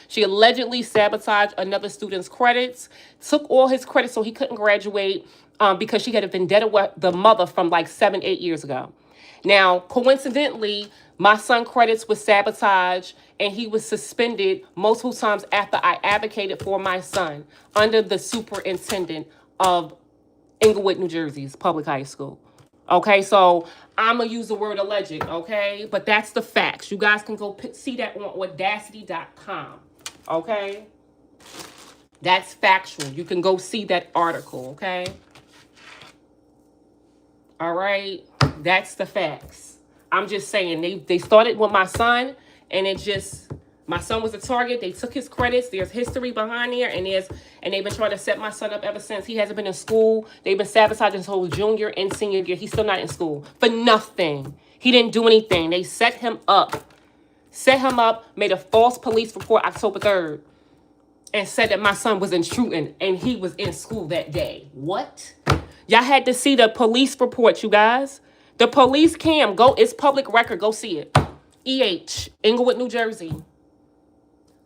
She allegedly sabotaged another student's credits, took all his credits so he couldn't graduate because she had a vendetta with the mother from like 7-8 years ago. Now, coincidentally, my son's credits was sabotaged and he was suspended multiple times after I advocated for my son under the superintendent of Englewood, New Jersey's public high school. Okay, so I'm going to use the word alleged, okay? But that's the facts. You guys can go see that on audacity.com, okay? That's factual. You can go see that article, okay? All right, that's the facts. I'm just saying they started with my son, and it just My son was a target. They took his credits. There's history behind there, and they've been trying to set my son up ever since. He hasn't been in school. They've been sabotaging his whole junior and senior year. He's still not in school for nothing. He didn't do anything. They set him up. Made a false police report October 3rd, and said that my son was intruding, and he was in school that day. What? Y'all had to see the police report, you guys. The police cam, it's public record. Go see it. EH, Englewood, New Jersey.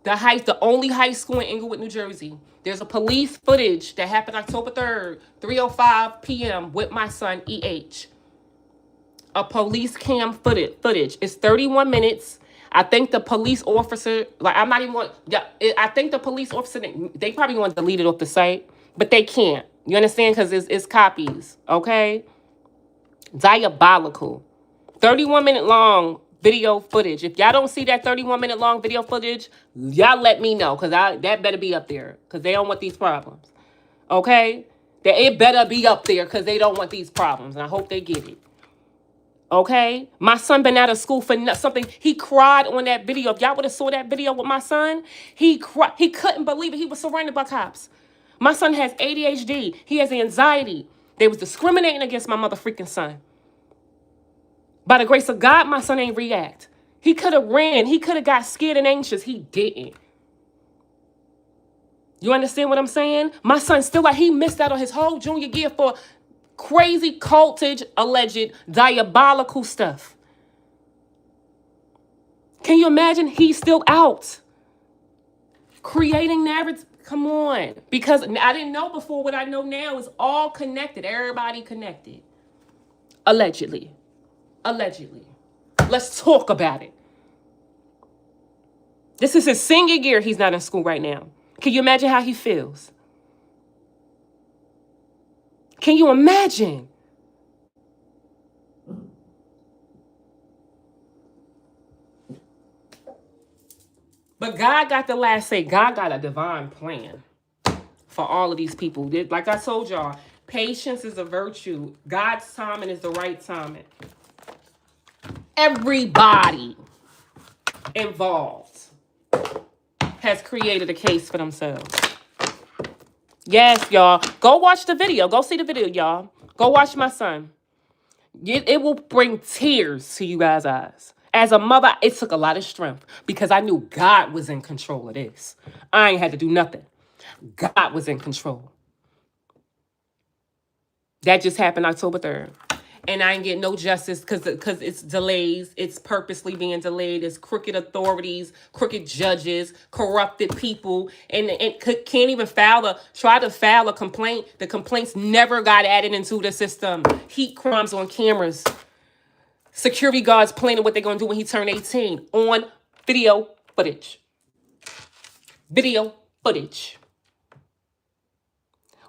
The only high school in Englewood, New Jersey. There's a police footage that happened October 3rd, 3:05 p.m. with my son, EH. A police cam footage. It's 31 minutes. I think the police officer, I think the police officer, they probably want to delete it off the site, but they can't. You understand? Because it's copies, okay? Diabolical. 31-minute long video footage. If y'all don't see that 31-minute long video footage, y'all let me know, because that better be up there, because they don't want these problems, okay? It better be up there, because they don't want these problems, and I hope they get it. Okay, my son been out of school for something. He cried on that video. If y'all would have saw that video with my son, he cried. He couldn't believe it. He was surrounded by cops. My son has ADHD. He has anxiety. They was discriminating against my mother freaking son. By the grace of God, my son ain't react. He could have ran. He could have got scared and anxious. He didn't. You understand what I'm saying? My son still he missed out on his whole junior year for crazy cultage, alleged diabolical stuff. Can you imagine? He's still out creating narratives. Come on. Because I didn't know before. What I know now is all connected. Everybody connected. Allegedly. Let's talk about it. This is his senior year. He's not in school right now. Can you imagine how he feels? Can you imagine? But God got the last say. God got a divine plan for all of these people. Like I told y'all, patience is a virtue. God's timing is the right timing. Everybody involved has created a case for themselves. Yes, y'all. Go watch the video. Go see the video, y'all. Go watch my son. It will bring tears to you guys' eyes. As a mother, it took a lot of strength because I knew God was in control of this. I ain't had to do nothing. God was in control. That just happened October 3rd. And I ain't getting no justice because it's delays. It's purposely being delayed. It's crooked authorities, crooked judges, corrupted people, and can't even try to file a complaint. The complaints never got added into the system. Heat crimes on cameras. Security guards planning what they're going to do when he turned 18 on video footage. Video footage.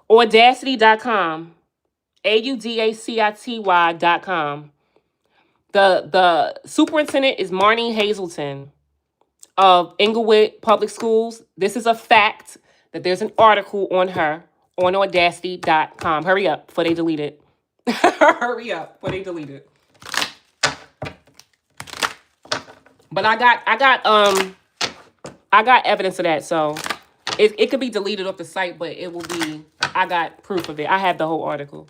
Audacity.com. AUDACITY.com. The superintendent is Marnie Hazelton of Englewood Public Schools. This is a fact that there's an article on her on Audacity.com. Hurry up before they delete it. Hurry up before they delete it. But I got evidence of that, so it could be deleted off the site, but it will be. I got proof of it. I have the whole article.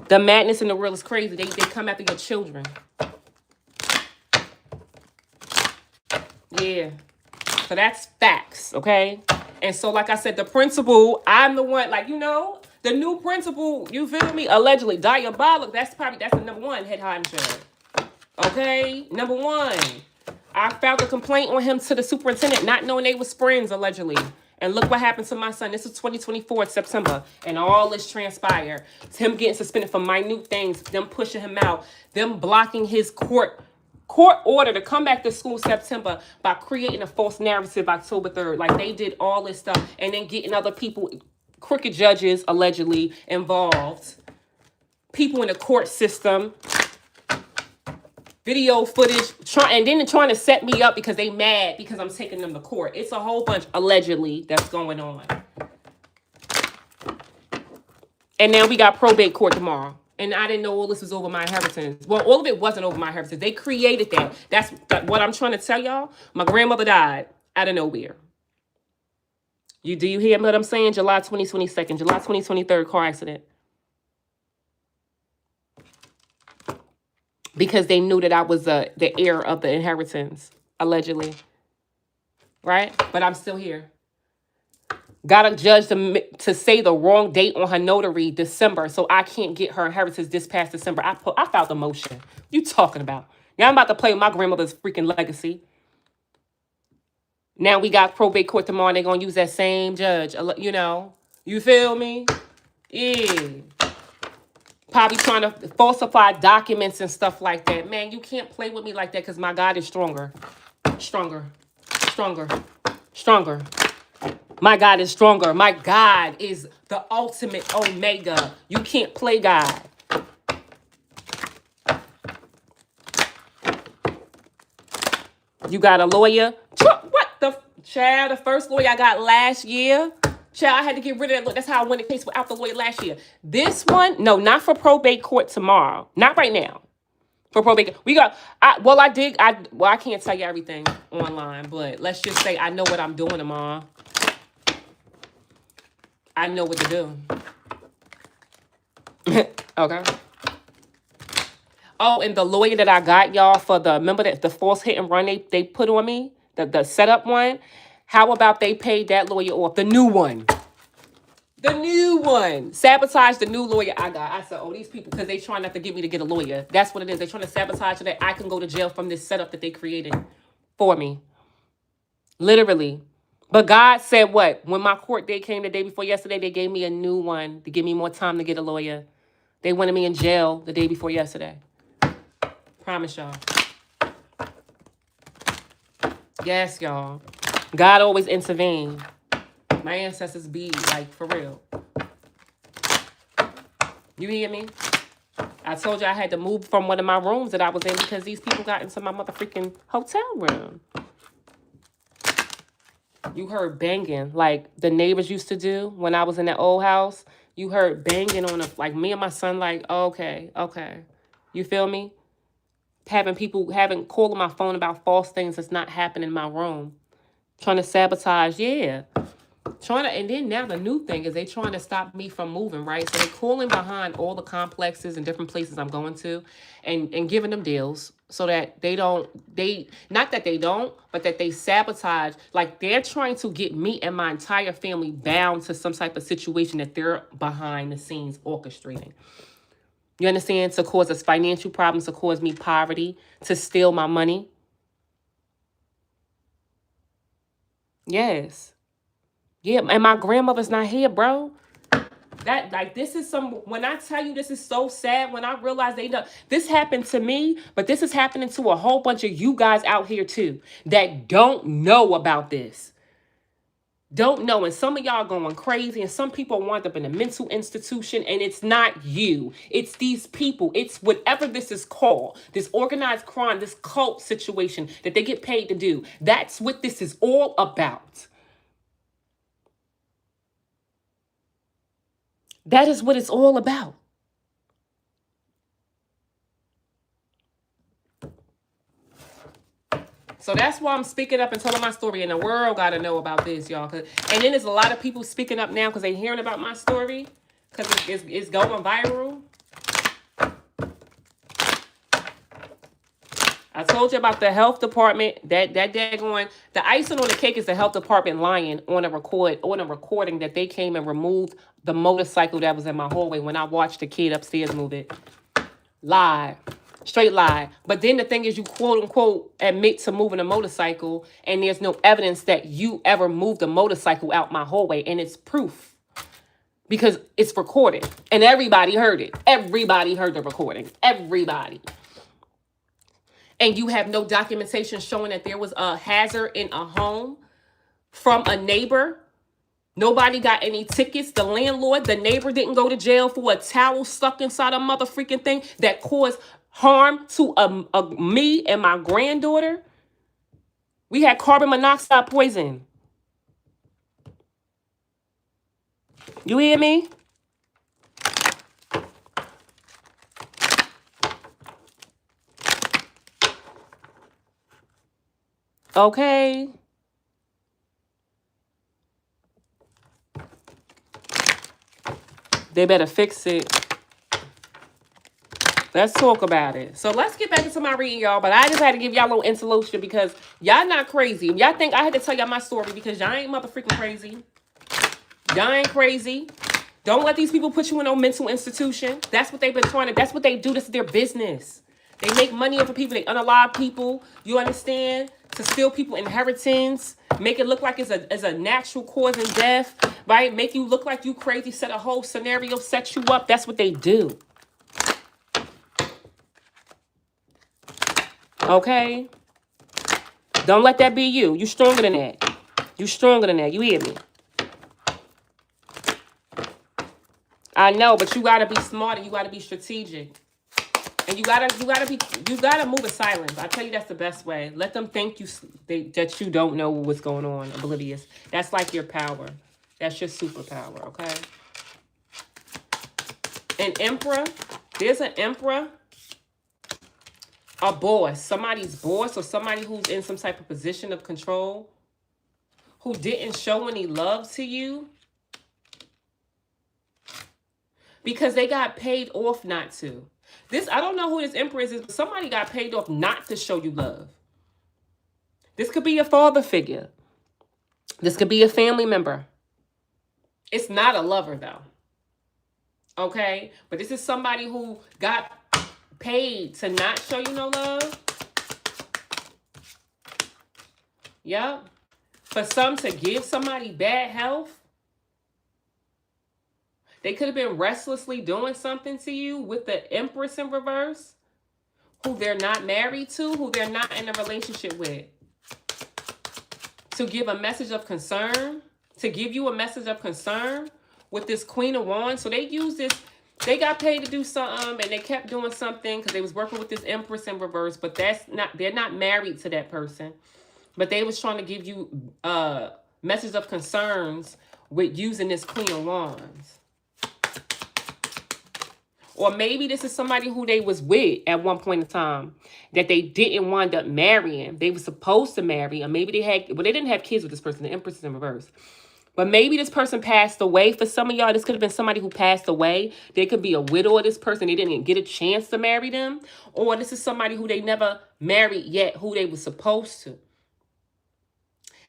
The madness in the world is crazy. They come after your children. Yeah. So that's facts, okay? And so, like I said, the principal, I'm the one, the new principal, you feel me? Allegedly, diabolical. That's the number one head honcho. Okay? Number one. I filed a complaint on him to the superintendent, not knowing they was friends, allegedly. And look what happened to my son. This is 2024, September. And all this transpired. It's him getting suspended for minute things. Them pushing him out. Them blocking his court order to come back to school September by creating a false narrative October 3rd. Like, they did all this stuff. And then getting other people, crooked judges, allegedly, involved. People in the court system. Video footage, and then they're trying to set me up because they mad because I'm taking them to court. It's a whole bunch, allegedly, that's going on. And now we got probate court tomorrow. And I didn't know all this was over my inheritance. Well, all of it wasn't over my inheritance. They created that. That's what I'm trying to tell y'all. My grandmother died out of nowhere. Do you hear what I'm saying? July 2022, July 2023 car accident. Because they knew that I was the heir of the inheritance, allegedly. Right? But I'm still here. Got a judge to say the wrong date on her notary, December, so I can't get her inheritance this past December. I filed the motion. You talking about? Now I'm about to play with my grandmother's freaking legacy. Now we got probate court tomorrow. They're going to use that same judge. You know? You feel me? Yeah. Probably trying to falsify documents and stuff like that. Man, you can't play with me like that because my God is stronger. Stronger. Stronger. Stronger. My God is stronger. My God is the ultimate Omega. You can't play God. You got a lawyer? What the child? The first lawyer I got last year. Child, I had to get rid of that. That's how I won the case without the lawyer last year. This one, no, not for probate court tomorrow. Not right now. For probate, we got. I can't tell you everything online, but let's just say I know what I'm doing tomorrow. I know what to do. Okay. Oh, and the lawyer that I got, y'all, for remember that the false hit and run they put on me, the setup one. How about they paid that lawyer off? The new one. The new one. Sabotage the new lawyer I got. I said, oh, these people, because they trying not to get me to get a lawyer. That's what it is. They're trying to sabotage so that I can go to jail from this setup that they created for me. Literally. But God said what? When my court date came the day before yesterday, they gave me a new one to give me more time to get a lawyer. They wanted me in jail the day before yesterday. Promise y'all. Yes, y'all. God always intervene. My ancestors be like, for real. You hear me? I told you I had to move from one of my rooms that I was in because these people got into my motherfucking hotel room. You heard banging like the neighbors used to do when I was in that old house. You heard banging on like me and my son like, okay. You feel me? Calling my phone about false things that's not happening in my room. Trying to sabotage, yeah. And then now the new thing is they trying to stop me from moving, right? So they're calling behind all the complexes and different places I'm going to and giving them deals so that not that they don't, but that they sabotage. Like they're trying to get me and my entire family bound to some type of situation that they're behind the scenes orchestrating. You understand? To cause us financial problems, to cause me poverty, to steal my money. Yes. Yeah, and my grandmother's not here, bro. When I tell you this is so sad, when I realize this happened to me, but this is happening to a whole bunch of you guys out here too that don't know about this. Don't know, and some of y'all going crazy, and some people wind up in a mental institution, and it's not you. It's these people. It's whatever this is called, this organized crime, this cult situation that they get paid to do. That's what this is all about. That is what it's all about. So that's why I'm speaking up and telling my story, and the world got to know about this, y'all. And then there's a lot of people speaking up now because they're hearing about my story because it's going viral. I told you about the health department. That daggone, the icing on the cake is the health department lying on a recording that they came and removed the motorcycle that was in my hallway when I watched the kid upstairs move it. Lie. Straight lie. But then the thing is, you quote unquote admit to moving a motorcycle, and there's no evidence that you ever moved a motorcycle out my hallway, and it's proof because it's recorded, and everybody heard it. Everybody heard the recording. Everybody. And you have no documentation showing that there was a hazard in a home from a neighbor. Nobody got any tickets. The landlord, the neighbor didn't go to jail for a towel stuck inside a motherfreaking thing that caused harm to me and my granddaughter. We had carbon monoxide poison. You hear me? Okay? They better fix it. Let's talk about it. So let's get back into my reading, y'all. But I just had to give y'all a little introduction because y'all not crazy. Y'all think I had to tell y'all my story because y'all ain't motherfucking crazy. Y'all ain't crazy. Don't let these people put you in no mental institution. That's what they've been trying to. That's what they do. This is their business. They make money off of people. They unalive people. You understand? To steal people inheritance. Make it look like it's a natural cause and death. Right? Make you look like you crazy. Set a whole scenario. Set you up. That's what they do. Okay? Don't let that be you. You stronger than that. You stronger than that. You hear me? I know, but you gotta be smart and you gotta be strategic. And you gotta move in silence. I tell you that's the best way. Let them think that you don't know what's going on, oblivious. That's like your power. That's your superpower, okay? An emperor, there's an emperor, a boss, somebody's boss or somebody who's in some type of position of control who didn't show any love to you because they got paid off not to. I don't know who this emperor is, but somebody got paid off not to show you love. This could be a father figure. This could be a family member. It's not a lover, though. Okay? But this is somebody who got paid to not show you no love. Yep. For some to give somebody bad health. They could have been restlessly doing something to you with the Empress in reverse, who they're not married to, who they're not in a relationship with. To give a message of concern, to give you a message of concern with this Queen of Wands. So they use this, they got paid to do something and they kept doing something because they was working with this Empress in reverse, but they're not married to that person. But they was trying to give you a message of concerns with using this Queen of Wands. Or maybe this is somebody who they was with at one point in time that they didn't wind up marrying. They were supposed to marry, or maybe they didn't have kids with this person. The Empress is in reverse. But maybe this person passed away. For some of y'all, this could have been somebody who passed away. They could be a widow of this person. They didn't get a chance to marry them. Or this is somebody who they never married yet, who they were supposed to.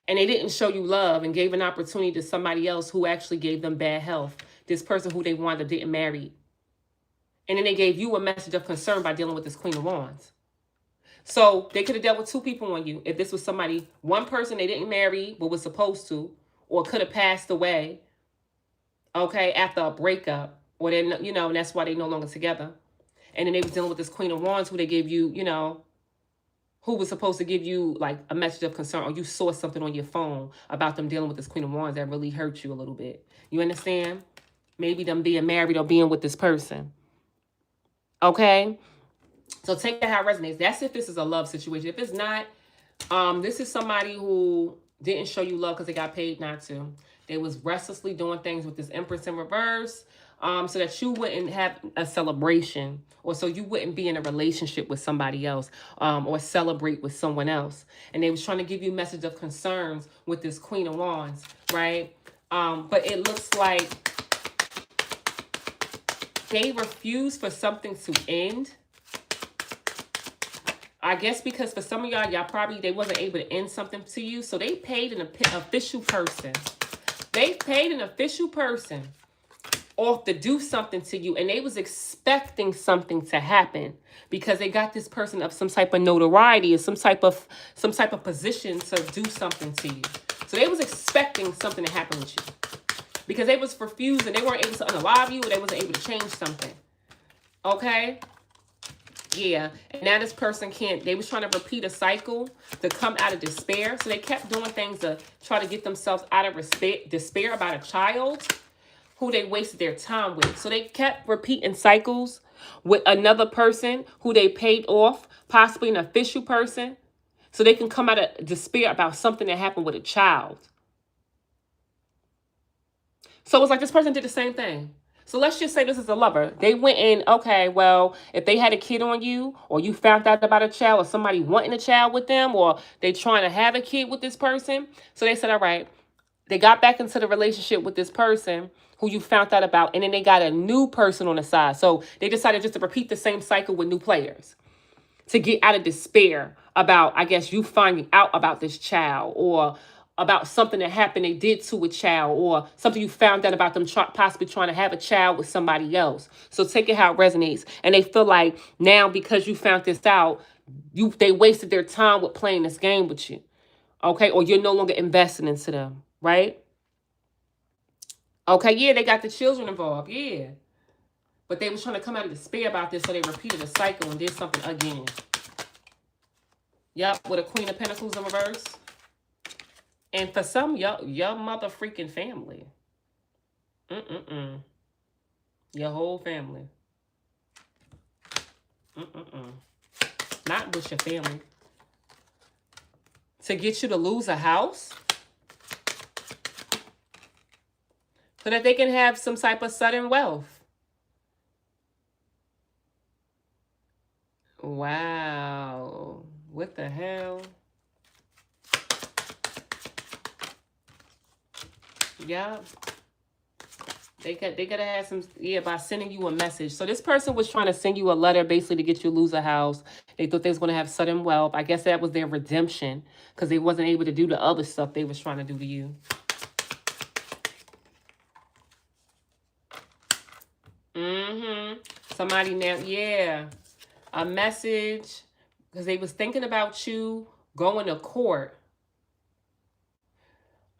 And they didn't show you love and gave an opportunity to somebody else who actually gave them bad health. This person who they wanted didn't marry. And then they gave you a message of concern by dealing with this Queen of Wands. So they could have dealt with two people on you. If this was somebody, one person they didn't marry but was supposed to, or could have passed away, okay, after a breakup, or then, and that's why they no longer together. And then they was dealing with this Queen of Wands who they gave you, who was supposed to give you like a message of concern, or you saw something on your phone about them dealing with this Queen of Wands that really hurt you a little bit. You understand? Maybe them being married or being with this person. Okay, so take that how it resonates. That's if this is a love situation. If it's not, this is somebody who didn't show you love because they got paid not to. They was restlessly doing things with this Empress in reverse, so that you wouldn't have a celebration, or so you wouldn't be in a relationship with somebody else, or celebrate with someone else. And they was trying to give you a message of concerns with this Queen of Wands, right? But it looks like they refuse for something to end. I guess because for some of y'all probably, they wasn't able to end something to you. So they paid an official person. They paid an official person off to do something to you. And they was expecting something to happen because they got this person of some type of notoriety or some type of position to do something to you. So they was expecting something to happen with you. Because they was refused and they weren't able to unalive you, or they wasn't able to change something. Okay? Yeah. And now this person they was trying to repeat a cycle to come out of despair. So they kept doing things to try to get themselves out of despair about a child who they wasted their time with. So they kept repeating cycles with another person who they paid off, possibly an official person, so they can come out of despair about something that happened with a child. So it's like this person did the same thing. So let's just say this is a lover. They went in, okay, well, if they had a kid on you, or you found out about a child, or somebody wanting a child with them, or they trying to have a kid with this person. So they said, all right, they got back into the relationship with this person who you found out about, and then they got a new person on the side. So they decided just to repeat the same cycle with new players to get out of despair about, I guess, you finding out about this child, or about something that happened they did to a child, or something you found out about them possibly trying to have a child with somebody else. So take it how it resonates. And they feel like now, because you found this out, they wasted their time with playing this game with you. Okay? Or you're no longer investing into them, right? Okay, yeah, they got the children involved, yeah. But they was trying to come out of despair about this, so they repeated the cycle and did something again. Yep, with a Queen of Pentacles in reverse. And for some, your mother freaking family. Your whole family. Not with your family. To get you to lose a house. So that they can have some type of sudden wealth. Wow. What the hell? Yeah. They gotta have some, yeah, by sending you a message. So this person was trying to send you a letter basically to get you to lose a house. They thought they was going to have sudden wealth. I guess that was their redemption, because they wasn't able to do the other stuff they was trying to do to you. Somebody now, yeah. A message, because they was thinking about you going to court.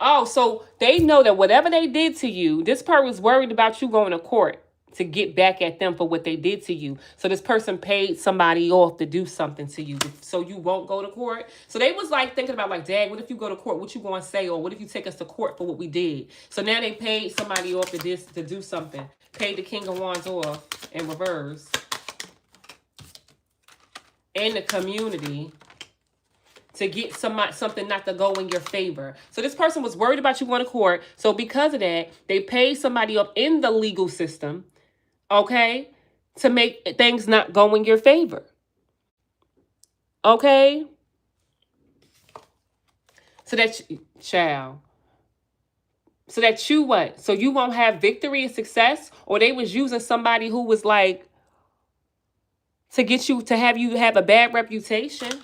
Oh, so they know that whatever they did to you, this person was worried about you going to court to get back at them for what they did to you. So this person paid somebody off to do something to you, so you won't go to court. So they was like thinking about, like, dang, what if you go to court? What you going to say? Or what if you take us to court for what we did? So now they paid somebody off to do something. Paid the King of Wands off in reverse. In the community. To get something not to go in your favor. So this person was worried about you going to court. So because of that, they paid somebody up in the legal system, okay, to make things not go in your favor. Okay? So that, child. So that you what? So you won't have victory and success? Or they was using somebody who was like, to get you, to have you have a bad reputation.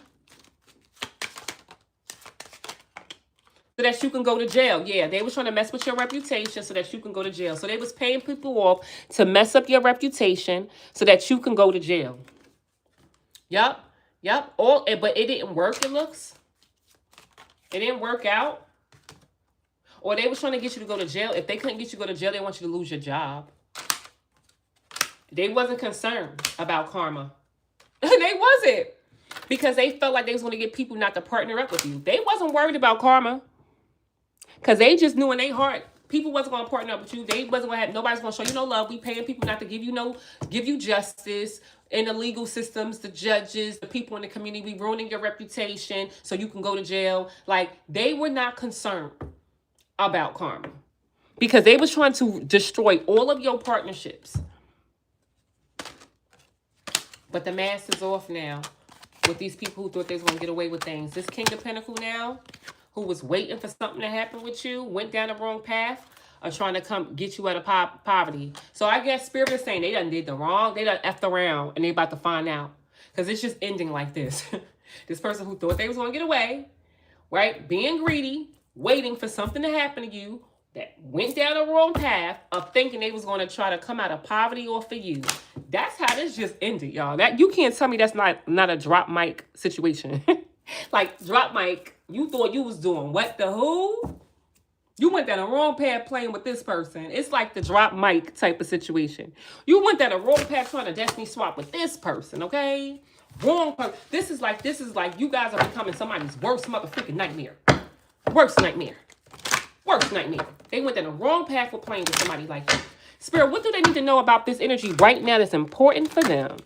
So that you can go to jail. Yeah, they was trying to mess with your reputation so that you can go to jail. So they was paying people off to mess up your reputation so that you can go to jail. Yep. But it didn't work, it looks. It didn't work out. Or they was trying to get you to go to jail. If they couldn't get you to go to jail, they want you to lose your job. They wasn't concerned about karma. They wasn't. Because they felt like they was going to get people not to partner up with you. They wasn't worried about karma. Because they just knew in their heart, people wasn't going to partner up with you. They wasn't going to have, nobody's going to show you no love. We paying people not to give you justice in the legal systems, the judges, the people in the community. We ruining your reputation so you can go to jail. Like, they were not concerned about karma. Because they was trying to destroy all of your partnerships. But the mask is off now with these people who thought they was going to get away with things. This King of Pentacles now, who was waiting for something to happen with you, went down the wrong path, are trying to come get you out of poverty. So I guess Spirit is saying they done did the wrong, they done effed around, and they about to find out. Because it's just ending like this. This person who thought they was going to get away, right, being greedy, waiting for something to happen to you, that went down the wrong path of thinking they was going to try to come out of poverty or for you. That's how this just ended, y'all. That you can't tell me that's not a drop mic situation. Like, drop mic, you thought you was doing what the who? You went down the wrong path playing with this person. It's like the drop mic type of situation. You went down the wrong path trying to destiny swap with this person, okay? Wrong person. This is like you guys are becoming somebody's worst motherfucking nightmare. Worst nightmare. Worst nightmare. They went down the wrong path for playing with somebody like you. Spirit, what do they need to know about this energy right now that's important for them?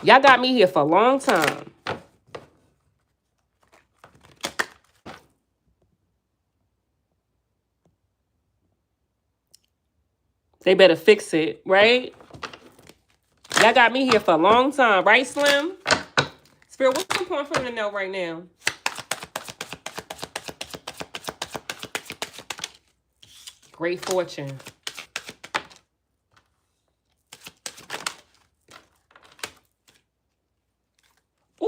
Y'all got me here for a long time. They better fix it, right? Y'all got me here for a long time, right, Slim? Spirit, what's important for them to know right now? Great fortune. Ooh!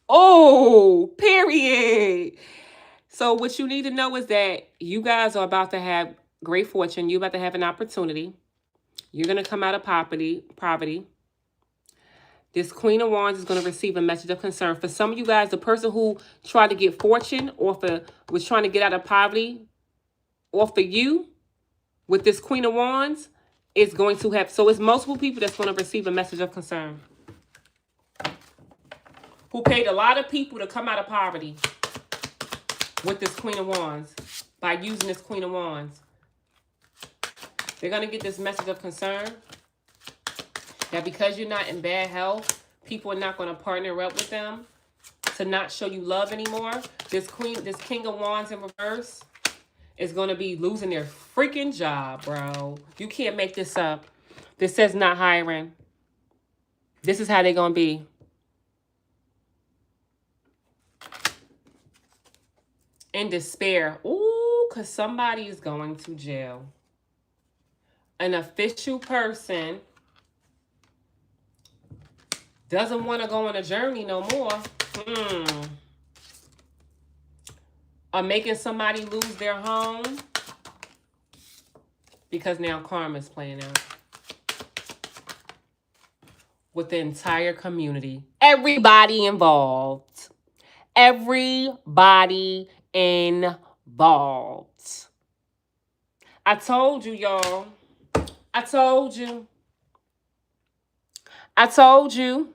Oh, period. So what you need to know is that you guys are about to have great fortune. You're about to have an opportunity. You're going to come out of poverty. This Queen of Wands is going to receive a message of concern. For some of you guys, the person who tried to get fortune or was trying to get out of poverty, or for you, with this Queen of Wands, is going to have... So it's multiple people that's going to receive a message of concern. Who paid a lot of people to come out of poverty with this Queen of Wands by using this Queen of Wands. They're going to get this message of concern that because you're not in bad health, people are not going to partner up with them to not show you love anymore. This King of Wands in reverse is going to be losing their freaking job, bro. You can't make this up. This says not hiring. This is how they're going to be. In despair. Ooh, because somebody is going to jail. An official person doesn't want to go on a journey no more. Or making somebody lose their home. Because now karma's playing out. With the entire community. Everybody involved. Everybody involved. I told you, y'all. I told you. I told you.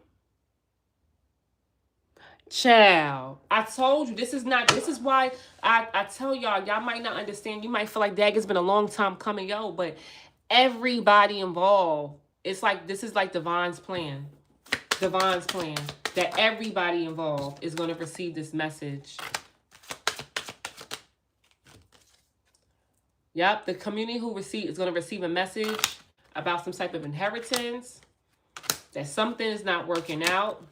Child. I told you. This is why I tell y'all might not understand. You might feel like that it's been a long time coming, yo, but everybody involved. It's like, this is like Divine's plan. Divine's plan. That everybody involved is going to receive this message. Yep, the community who is going to receive a message about some type of inheritance. That something is not working out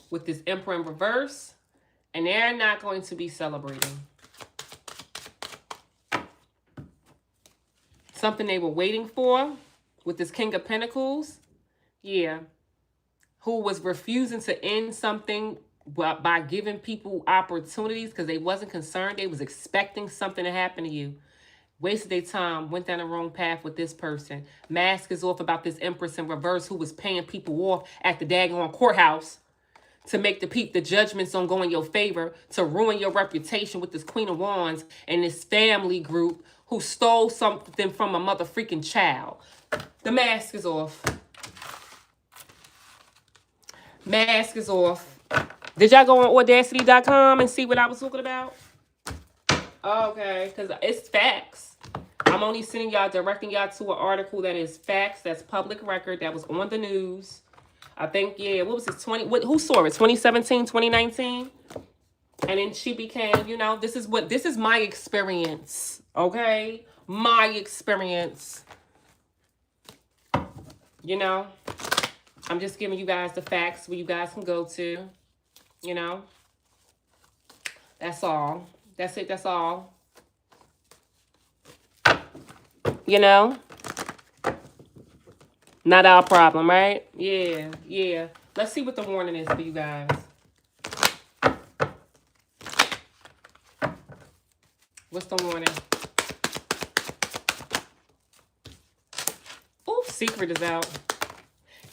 with this Emperor in reverse. And they're not going to be celebrating. Something they were waiting for with this King of Pentacles. Yeah. Who was refusing to end something by giving people opportunities because they wasn't concerned. They was expecting something to happen to you. Wasted their time, went down the wrong path with this person. Mask is off about this Empress in reverse who was paying people off at the daggone courthouse to make the judgments don't go in your favor, to ruin your reputation with this Queen of Wands and this family group who stole something from a mother freaking child. The mask is off. Mask is off. Did y'all go on Audacity.com and see what I was talking about? Okay, because it's facts. I'm only sending y'all, directing y'all to an article that is facts, that's public record, that was on the news. I think, yeah, what was it, who saw it, 2017, 2019? And then she became, you know, this is my experience, okay? My experience. You know, I'm just giving you guys the facts where you guys can go to, you know. That's all. That's it, that's all. You know? Not our problem, right? Yeah, yeah. Let's see what the warning is for you guys. What's the warning? Ooh, secret is out.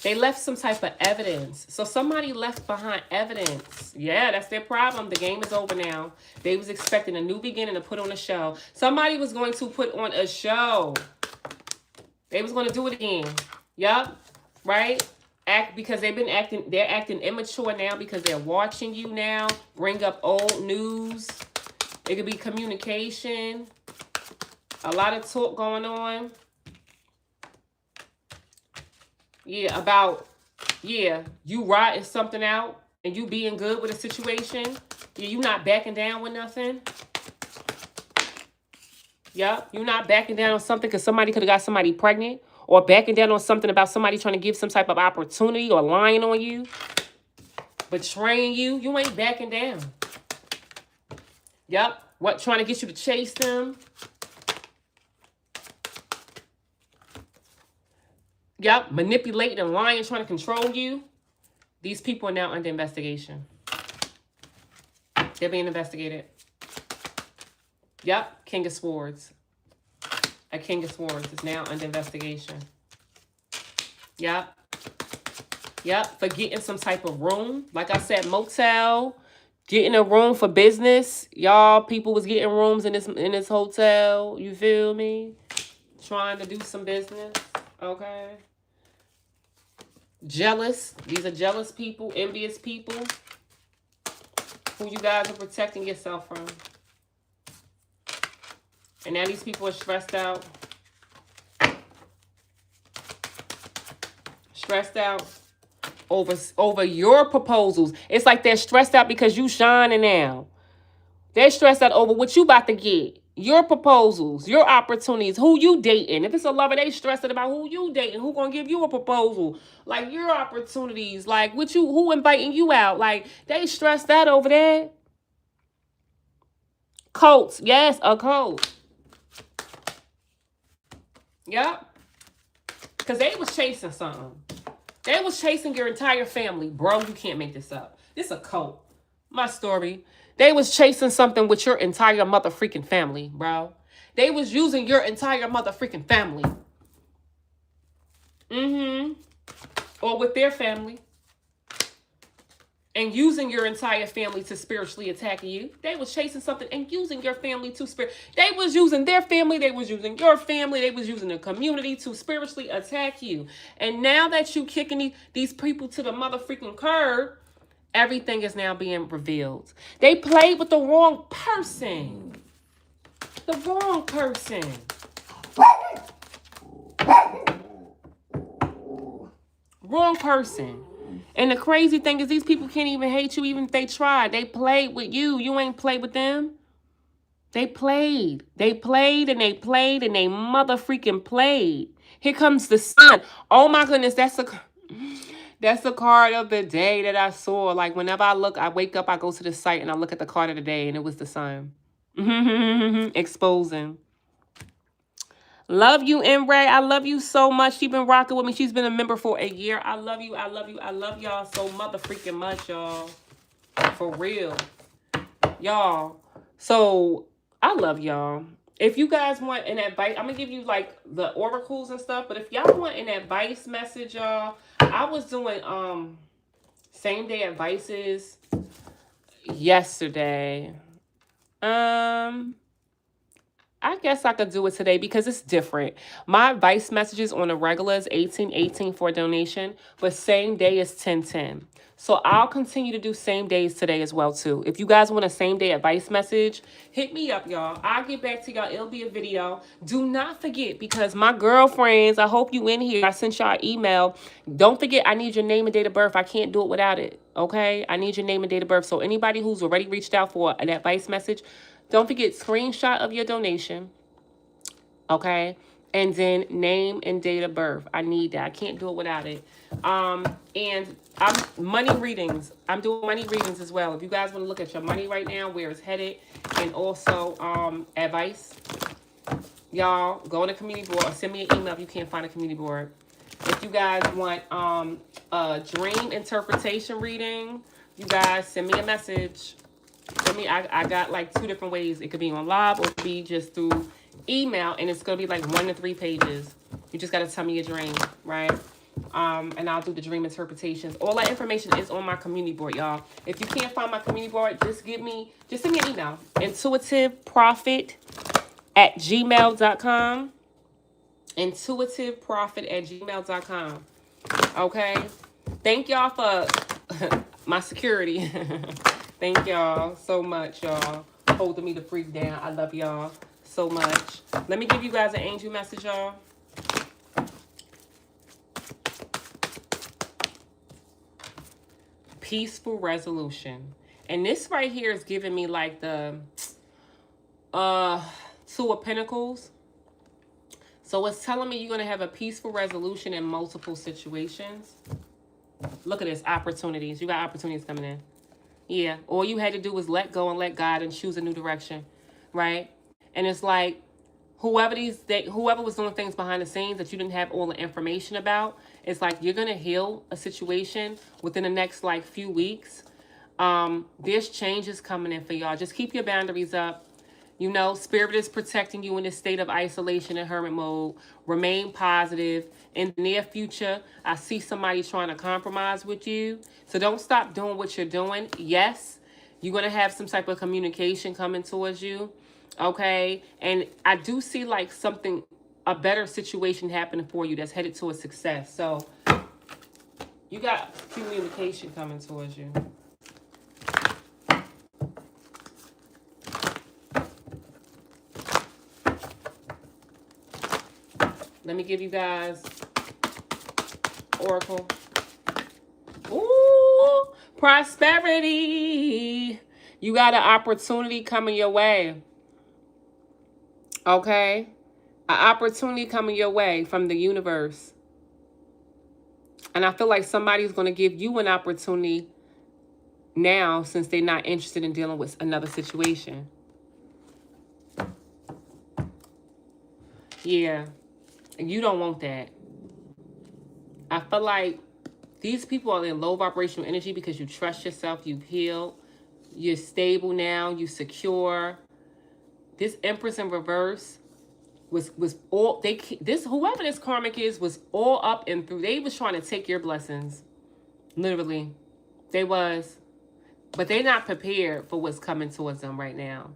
They left some type of evidence. So somebody left behind evidence. Yeah, that's their problem. The game is over now. They was expecting a new beginning to put on a show. Somebody was going to put on a show. They was going to do it again. Yup. Right? Because they're acting immature now because they're watching you now. Bring up old news. It could be communication. A lot of talk going on. Yeah, about, yeah, you riding something out and you being good with a situation. Yeah, you not backing down with nothing. Yep. You're not backing down on something because somebody could have got somebody pregnant, or backing down on something about somebody trying to give some type of opportunity or lying on you, betraying you. You ain't backing down. Yep. What, trying to get you to chase them. Yep. Manipulating and lying, trying to control you. These people are now under investigation. They're being investigated. Yep. King of Swords. A King of Swords is now under investigation. Yep. Yep. For getting some type of room. Like I said, motel. Getting a room for business. Y'all, people was getting rooms in this hotel. You feel me? Trying to do some business. Okay. Jealous. These are jealous people, envious people, who you guys are protecting yourself from. And now these people are stressed out. Stressed out over your proposals. It's like they're stressed out because you shining now. They're stressed out over what you about to get. Your proposals, your opportunities, who you dating. If it's a lover, they stressed out about who you dating, who gonna give you a proposal. Like your opportunities, like who inviting you out. Like they stressed out over that. Cults, yes, a cult. Yep. Because they was chasing something. They was chasing your entire family. Bro, you can't make this up. This is a cult. My story. They was chasing something with your entire mother freaking family, bro. They was using your entire mother freaking family. Or with their family. And using your entire family to spiritually attack you. They was chasing something and using your family to They was using their family. They was using your family. They was using the community to spiritually attack you. And now that you kicking these people to the mother freaking curb, everything is now being revealed. They played with the wrong person. The wrong person. Wrong person. And the crazy thing is these people can't even hate you even if they tried. They played with you. You ain't played with them. They played. They played and they played and they mother freaking played. Here comes the sun. Oh my goodness, that's the card of the day that I saw. Like whenever I wake up, I go to the site and I look at the card of the day and it was the sun. Exposing. Love you, Emre. I love you so much. She's been rocking with me. She's been a member for a year. I love you. I love you. I love y'all so mother freaking much, y'all. For real. Y'all. So, I love y'all. If you guys want an advice, I'm going to give you like the oracles and stuff. But if y'all want an advice message, y'all, I was doing same day advices yesterday. I guess I could do it today because it's different. My advice messages on the regular is $18.18 for a donation, but same day is $10.10. So I'll continue to do same days today as well too. If you guys want a same day advice message, hit me up, y'all. I'll get back to y'all. It'll be a video. Do not forget, because my girlfriends, I hope you in here. I sent y'all an email. Don't forget, I need your name and date of birth. I can't do it without it. Okay? I need your name and date of birth. So anybody who's already reached out for an advice message, don't forget, screenshot of your donation, okay? And then name and date of birth. I need that. I can't do it without it. And I'm money readings. I'm doing money readings as well. If you guys want to look at your money right now, where it's headed, and also advice, y'all go on the community board or send me an email if you can't find a community board. If you guys want a dream interpretation reading, you guys send me a message. I got like 2 different ways. It could be on live or it could be just through email, and it's going to be like 1 to 3 pages. You just got to tell me your dream, right? And I'll do the dream interpretations. All that information is on my community board, y'all. If you can't find my community board, just send me an email. intuitiveprofit@gmail.com. intuitiveprofit@gmail.com. Okay? Thank y'all for my security. Thank y'all so much, y'all, holding me the freak down. I love y'all so much. Let me give you guys an angel message, y'all. Peaceful resolution. And this right here is giving me like the Two of Pentacles. So it's telling me you're going to have a peaceful resolution in multiple situations. Look at this, opportunities. You got opportunities coming in. Yeah, all you had to do was let go and let God and choose a new direction, right? And it's like whoever was doing things behind the scenes that you didn't have all the information about, it's like you're going to heal a situation within the next like few weeks. There's changes coming in for y'all. Just keep your boundaries up. You know, Spirit is protecting you in this state of isolation and hermit mode. Remain positive. In the near future, I see somebody trying to compromise with you. So don't stop doing what you're doing. Yes, you're going to have some type of communication coming towards you. Okay? And I do see like something, a better situation happening for you that's headed towards success. So you got communication coming towards you. Let me give you guys Oracle. Ooh, prosperity. You got an opportunity coming your way. Okay? An opportunity coming your way from the universe. And I feel like somebody's going to give you an opportunity now since they're not interested in dealing with another situation. Yeah. You don't want that. I feel like these people are in low vibrational energy because you trust yourself, you've healed, you're stable now, you're secure. This Empress in reverse was all whoever this karmic is was all up and through. They was trying to take your blessings. Literally. They was. But they're not prepared for what's coming towards them right now.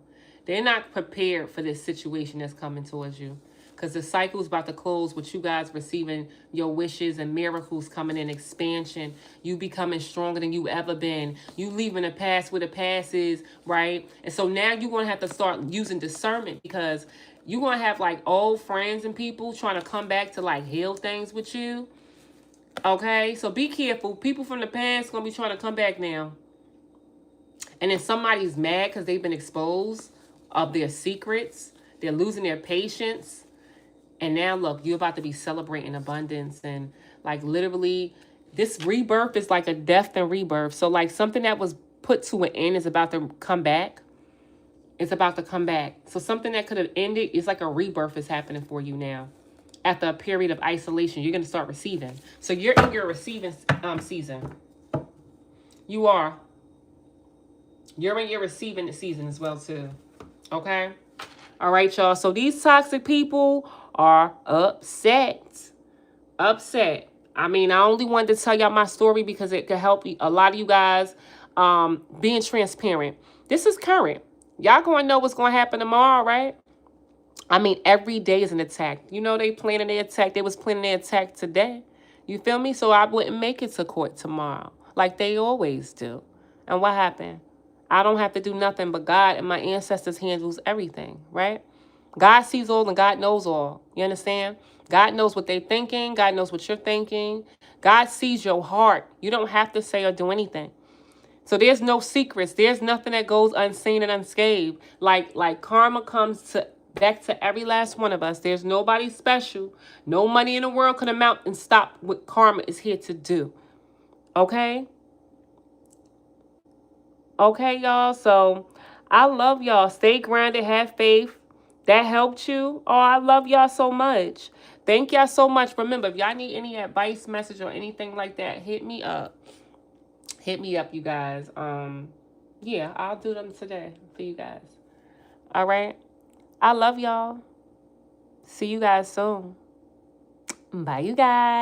They're not prepared for this situation that's coming towards you. Because the cycle's about to close with you guys receiving your wishes and miracles coming in, expansion. You becoming stronger than you ever been. You leaving the past where the past is, right? And so now you're going to have to start using discernment because you're going to have like old friends and people trying to come back to like heal things with you. Okay? So be careful. People from the past going to be trying to come back now. And then somebody's mad because they've been exposed of their secrets. They're losing their patience. And now, look, you're about to be celebrating abundance. And, like, literally, this rebirth is like a death and rebirth. So, like, something that was put to an end is about to come back. It's about to come back. So, something that could have ended is like a rebirth is happening for you now. After a period of isolation, you're going to start receiving. So, you're in your receiving season. You are. You're in your receiving season as well, too. Okay? All right, y'all. So, these toxic people are upset. Upset. I mean, I only wanted to tell y'all my story because it could help a lot of you guys being transparent. This is current. Y'all gonna know what's gonna happen tomorrow, right? I mean, every day is an attack. You know they planning their attack. They was planning their attack today. You feel me? So I wouldn't make it to court tomorrow like they always do. And what happened? I don't have to do nothing but God and my ancestors handles everything, right? God sees all and God knows all. You understand? God knows what they're thinking. God knows what you're thinking. God sees your heart. You don't have to say or do anything. So there's no secrets. There's nothing that goes unseen and unscathed. Like karma comes back to every last one of us. There's nobody special. No money in the world can amount and stop what karma is here to do. Okay? Okay, y'all. So I love y'all. Stay grounded. Have faith. That helped you? Oh, I love y'all so much. Thank y'all so much. Remember, if y'all need any advice, message, or anything like that, hit me up. Hit me up, you guys. Yeah, I'll do them today for you guys. All right? I love y'all. See you guys soon. Bye, you guys.